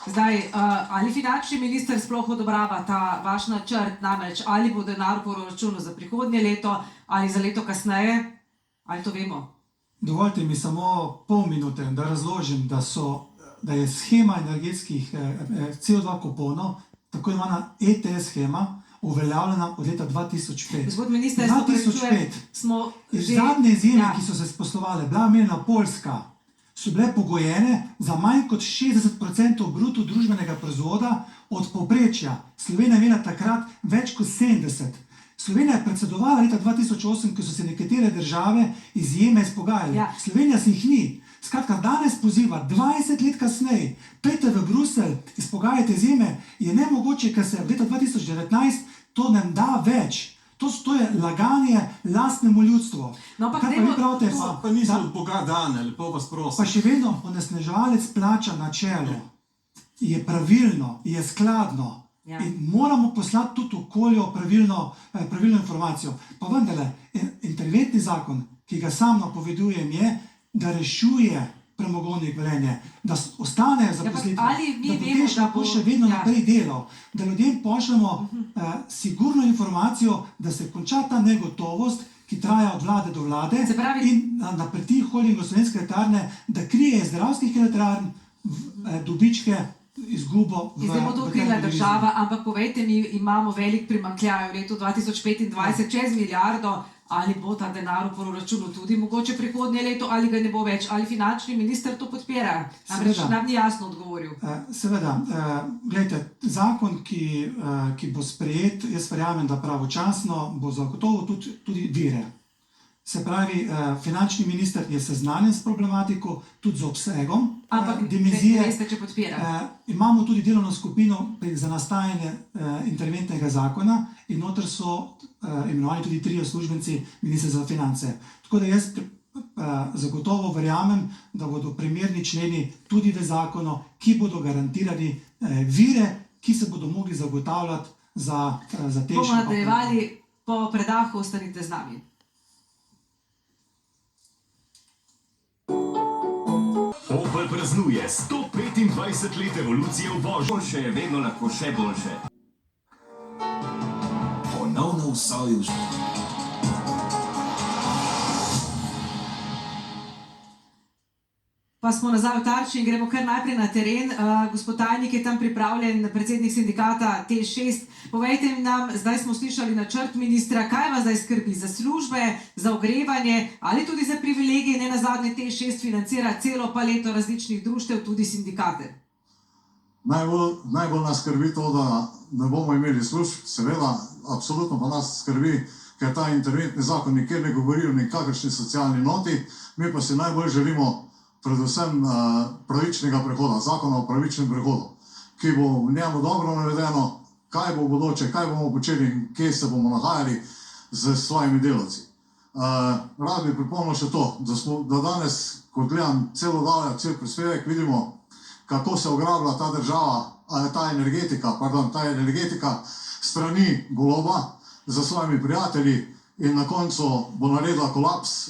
Zdaj, ali finančni minister sploh odobrava ta vaš načrt, namreč ali bo denar v proračunu za prihodnje leto ali za leto kasneje, ali to vemo? Dovolite mi samo pol minute, da razložim, da je schema energetskih CO2 kuponov, tako imena ETS schema, uveljavljena od leta 2005. Gospod minister, 2005. smo že... Zadnje izjeme, ki so se sposlovale, bila omenjena Poljska, so bile pogojene za manj kot 60% bruto družbenega proizvoda od povprečja. Slovenija je imela takrat več kot 70%. Slovenija je predsedovala leta 2008, ko so se nekatere države izjeme izpogajale. Ja. Slovenija si jih ni. Skratka, danes poziva 20 let kasneje, pejte v Bruselj, izpogajajte izjeme, je nemogoče, ker se v leta 2019 to nam da več. To je laganje lastnemu ljudstvu. No, ampak Kaj pa vi pravite? Pa niso od Boga dane, lepo vas prosim. Pa še vedno onesnaževalec plača načelo. Je pravilno, je skladno. Ja. In moramo poslati tudi okolju pravilno informacijo. Pa vendarle, interventni zakon, ki ga sam napovedujem, je, da rešuje premogovnik Velenje, da ostanejo zaposlitve, da bo TEŠ lahko še vedno naprej delal, da ljudem pošljemo sigurno informacijo, da se konča ta negotovost, ki traja od vlade do vlade, in napreti holdingu Slovenske elektrarne, da krije zdravskih elektrarn dobičke, izgubo v... Zdaj bo to krila država, ampak povejte mi, imamo velik primanjkljaj v letu 2025 čez milijardo, ali bo ta denar v proračunu tudi mogoče prihodnje leto, ali ga ne bo več, ali finančni minister to podpira? Namreč nam ni jasno odgovoril. Seveda, gledajte, zakon, ki bo sprejet, jaz verjamem, da pravočasno bo zagotovo tudi vire. Se pravi, finančni minister je seznanjen s problematiko, tudi z obsegom dimenzije. Ampak veste, če podpira. Imamo tudi delovno skupino za nastajanje interventnega zakona in noter so imenovani tudi 3 uslužbenci ministrstva za finance. Tako da jaz zagotovo verjamem, da bodo primerni členi tudi v zakonu, ki bodo garantirali vire, ki se bodo mogli zagotavljati za TEŠ. Bomo nadaljevali po predahu, ostanite z nami. Opel praznuje 125 let evolucije v vožnji. Boljše je vedno lahko še boljše. Ponovno v soju. Pa smo nazaj v Tarči in gremo kar najprej na teren. Gospod tajnik je tam pripravljen, predsednik sindikata TEŠ6. Povejte nam, zdaj smo slišali načrt ministra, kaj vas zdaj skrbi? Za službe, za ogrevanje ali tudi za privilegije? Ne nazadnje TEŠ6 financira celo paleto različnih društev, tudi sindikate. Najbolj nas skrbi to, da ne bomo imeli služb, seveda, absolutno pa nas skrbi, ker ta interventni zakon nikjer ne govori o nikakršni socialni noti, mi pa si najbolj želimo predvsem pravičnega prehoda, zakona o pravičnem prehodu, ki bo v njemu dobro navedeno, kaj bo v bodoče, kaj bomo počeli in kje se bomo nahajali z svojimi delavci. Rad bi pripomnil še to, da danes, ko gledam cel prispevek, vidimo, kako se ograblja ta država, ta energetika strani Goloba za svojimi prijatelji in na koncu bo naredila kolaps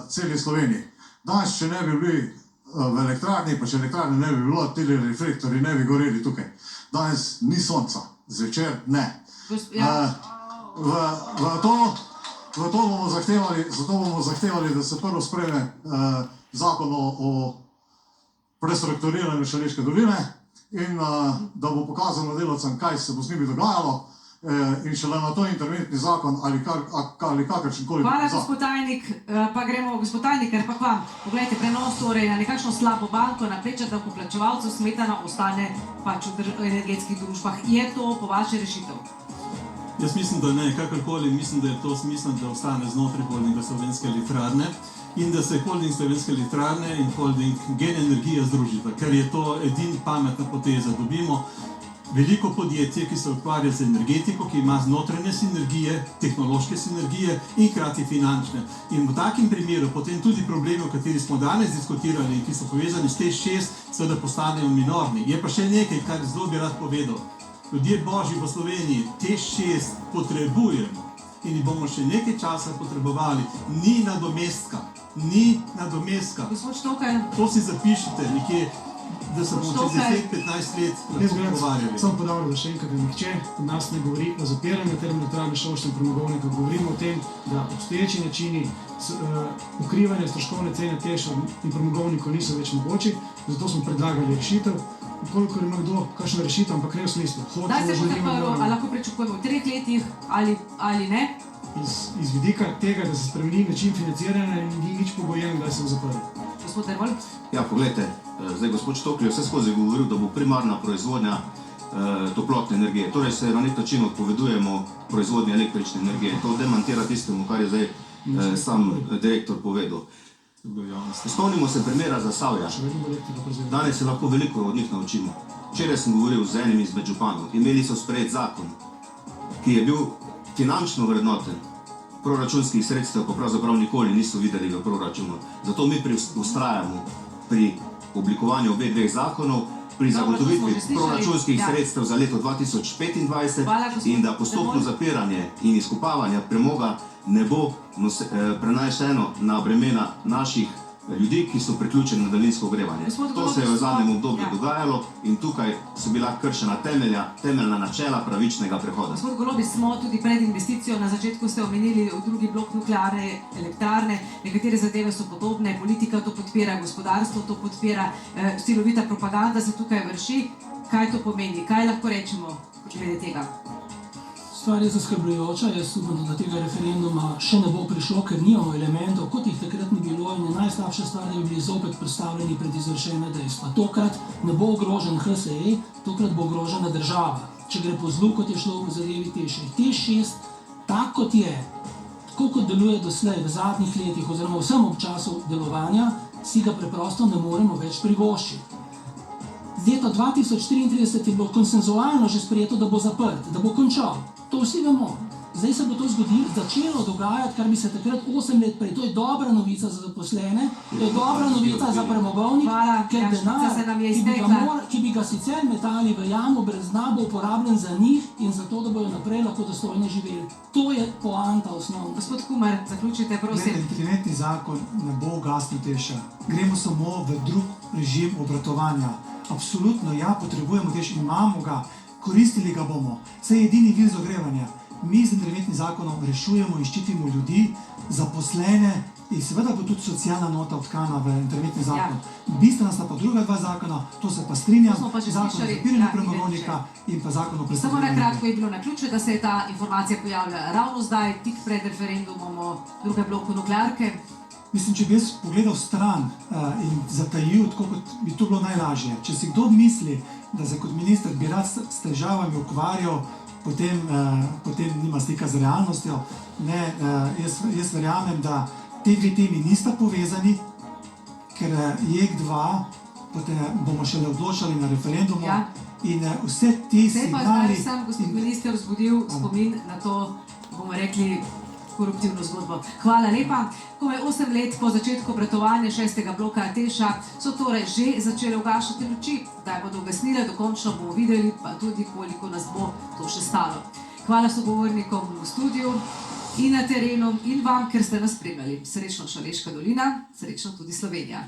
celi Sloveniji. Danes, če ne bi bili v elektrarni, pa če elektrarne ne bi bilo, ti reflektori ne bi goreli tukaj. Danes ni sonca, zvečer ne. zato bomo zahtevali, da se prvo sprejme zakon o prestrukturiranju Šaleške doline in da bo pokazano delavcem, kaj se bo z njimi dogajalo in šele na to interventni zakon ali kakršenkoli. Hvala, gospod tajnik. Pa gremo, gospod tajnik, ker pa k vam. Poglejte, prenos torej na nekakšno slabo banko, na pleča davkoplačevalcev, smetana ostane pač v energetskih družbah. Je to po vaši rešitev? Jaz mislim, da ne, kakorkoli, mislim, da je to smiselno, da ostane znotraj holdinga Slovenske elektrarne in da se holding Slovenske elektrarne in holding Gen Energija združita, ker je to edina pametna poteza. Dobimo veliko podjetje, ki se ukvarja z energetiko, ki ima notranje sinergije, tehnološke sinergije in hkrati finančne. In v takem primeru potem tudi problemi, o katerih smo danes diskutirali in ki so povezani s TEŠ6, seveda postanejo minorni. Je pa še nekaj, kar zelo bi rad povedal. Ljudje božji v Sloveniji TEŠ6 potrebujemo in jih bomo še nekaj časa potrebovali. Ni nadomestka. Ni nadomestka. Gospod Štokaj. To si zapišite nekje, da se bomo čez 10-15 let lahko pogovarjali. Sam podaril, da še enkrat, da nihče od nas ne govori o zapiranju termoelektrarne Šoštanj premogovnika. Govorimo o tem, da obstoječi načini pokrivanja stroškovne cene TEŠ in premogovnikov niso več mogoči, zato smo predlagali rešitev. Kolikor ima kdo kakšno rešitev, ampak ne v smislu. Kdaj se bo zaprlo, ali lahko pričakujemo v 3 letih ali ne? Iz vidika tega, da se spremeni način financiranja, ni nič pogojeno, da se bo zaprl. Gospod Dervol? Ja, poglejte, zdaj gospod Štokli je vse skozi govoril, da bo primarna proizvodnja toplotne energije. Torej se na nek način odpovedujemo proizvodnji električne energije. To demantira tistemu, kar je zdaj sam direktor povedal. Spomnimo se primera Zasavja. Danes se lahko veliko od njih naučimo. Včeraj sem govoril z enim izmed županov. Imeli so sprejet zakon, ki je bil finančno vrednoten. Proračunskih sredstev pa pravzaprav nikoli niso videli v proračunu. Zato mi vztrajamo pri oblikovanju obeh dveh zakonov, pri zagotovitvi proračunskih sredstev za leto 2025 in da postopno zapiranje in izkopavanje premoga ne bo prenašeno na bremena naših ljudi, ki so priključeni na daljinsko ogrevanje. To se je v zadnjem obdobju dogajalo in tukaj so bila kršena temeljna načela pravičnega prehoda. Gospod Golobi, smo tudi pred investicijo, na začetku ste omenili v drugi blok nuklearne elektrarne, nekatere zadeve so podobne, politika to podpira, gospodarstvo to podpira, silovita propaganda se tukaj vrši. Kaj to pomeni? Kaj lahko rečemo glede tega? Stvar je zaskrbljujoča, jaz upam, da do tega referenduma še ne bo prišlo, ker nimamo elementov, kot jih takrat ni bilo in je najslabša stvar, da bi bili zopet predstavljeni pred izvršena dejstva. Tokrat ne bo ogrožen HSE, tokrat bo ogrožena država. Če gre po zlu, kot je šlo v zadevi TEŠ6. TEŠ6, tak kot je, tako kot deluje doslej v zadnjih letih oziroma vsem občasu delovanja, si ga preprosto ne moremo več privoščiti. Leta 2033 je bilo konsenzualno že sprejeto, da bo zaprt, da bo končal. To vsi vemo. Zdaj se bo to začelo dogajati, kar bi se takrat 8 let prej. To je dobra novica za zaposlene, to je dobra novica za premogovnik, ker denar, ki bi ga sicer metali v jamo brez dna, bo uporabljen za njih in za to, da bojo naprej lahko dostojno živeli. To je poanta osnovna. Gospod Kumer, zaključite, prosim. Interventni zakon ne bo ugasnil TEŠ. Gremo samo v drug režim obratovanja. Absolutno, ja, potrebujemo TEŠ, imamo ga, koristili ga bomo. Vse je edini vir za ogrevanje. Mi z interventnim zakonom rešujemo in ščitimo ljudi, zaposlene in seveda bo tudi socialna nota vtkana v interventni zakon. Bistvena sta pa druga dva zakona, to se pa strinjam, zakon o zapiranju premogovnika in pa zakon o prestrukturiranju. Samo na kratko je bilo naključje, da se je ta informacija pojavila ravno zdaj, tik pred referendumom o drugem bloku nuklearke. Mislim, če bi jaz pogledal stran in zatajil, tako kot bi to bilo najlažje. Če si kdo misli, da se kot minister bi rad s težavami ukvarjal, potem nima stika z realnostjo. Ne, jaz verjamem, da te dve temi nista povezani, ker JEK2 potem bomo šele odločali na referendumu in vse te signali... Zdaj pa sem, gospod minister, vzbudil spomin na to, bomo rekli, koruptivno zgodbo. Hvala lepa. Komaj 8 let po začetku obratovanja 6. bloka TEŠ-a so torej že začele ugašati luči. Kdaj bodo ugasnile, dokončno bomo videli, pa tudi koliko nas bo to še stalo. Hvala sogovornikom v studiu in na terenu in vam, ker ste nas spremljali. Srečno Šaleška dolina, srečno tudi Slovenija.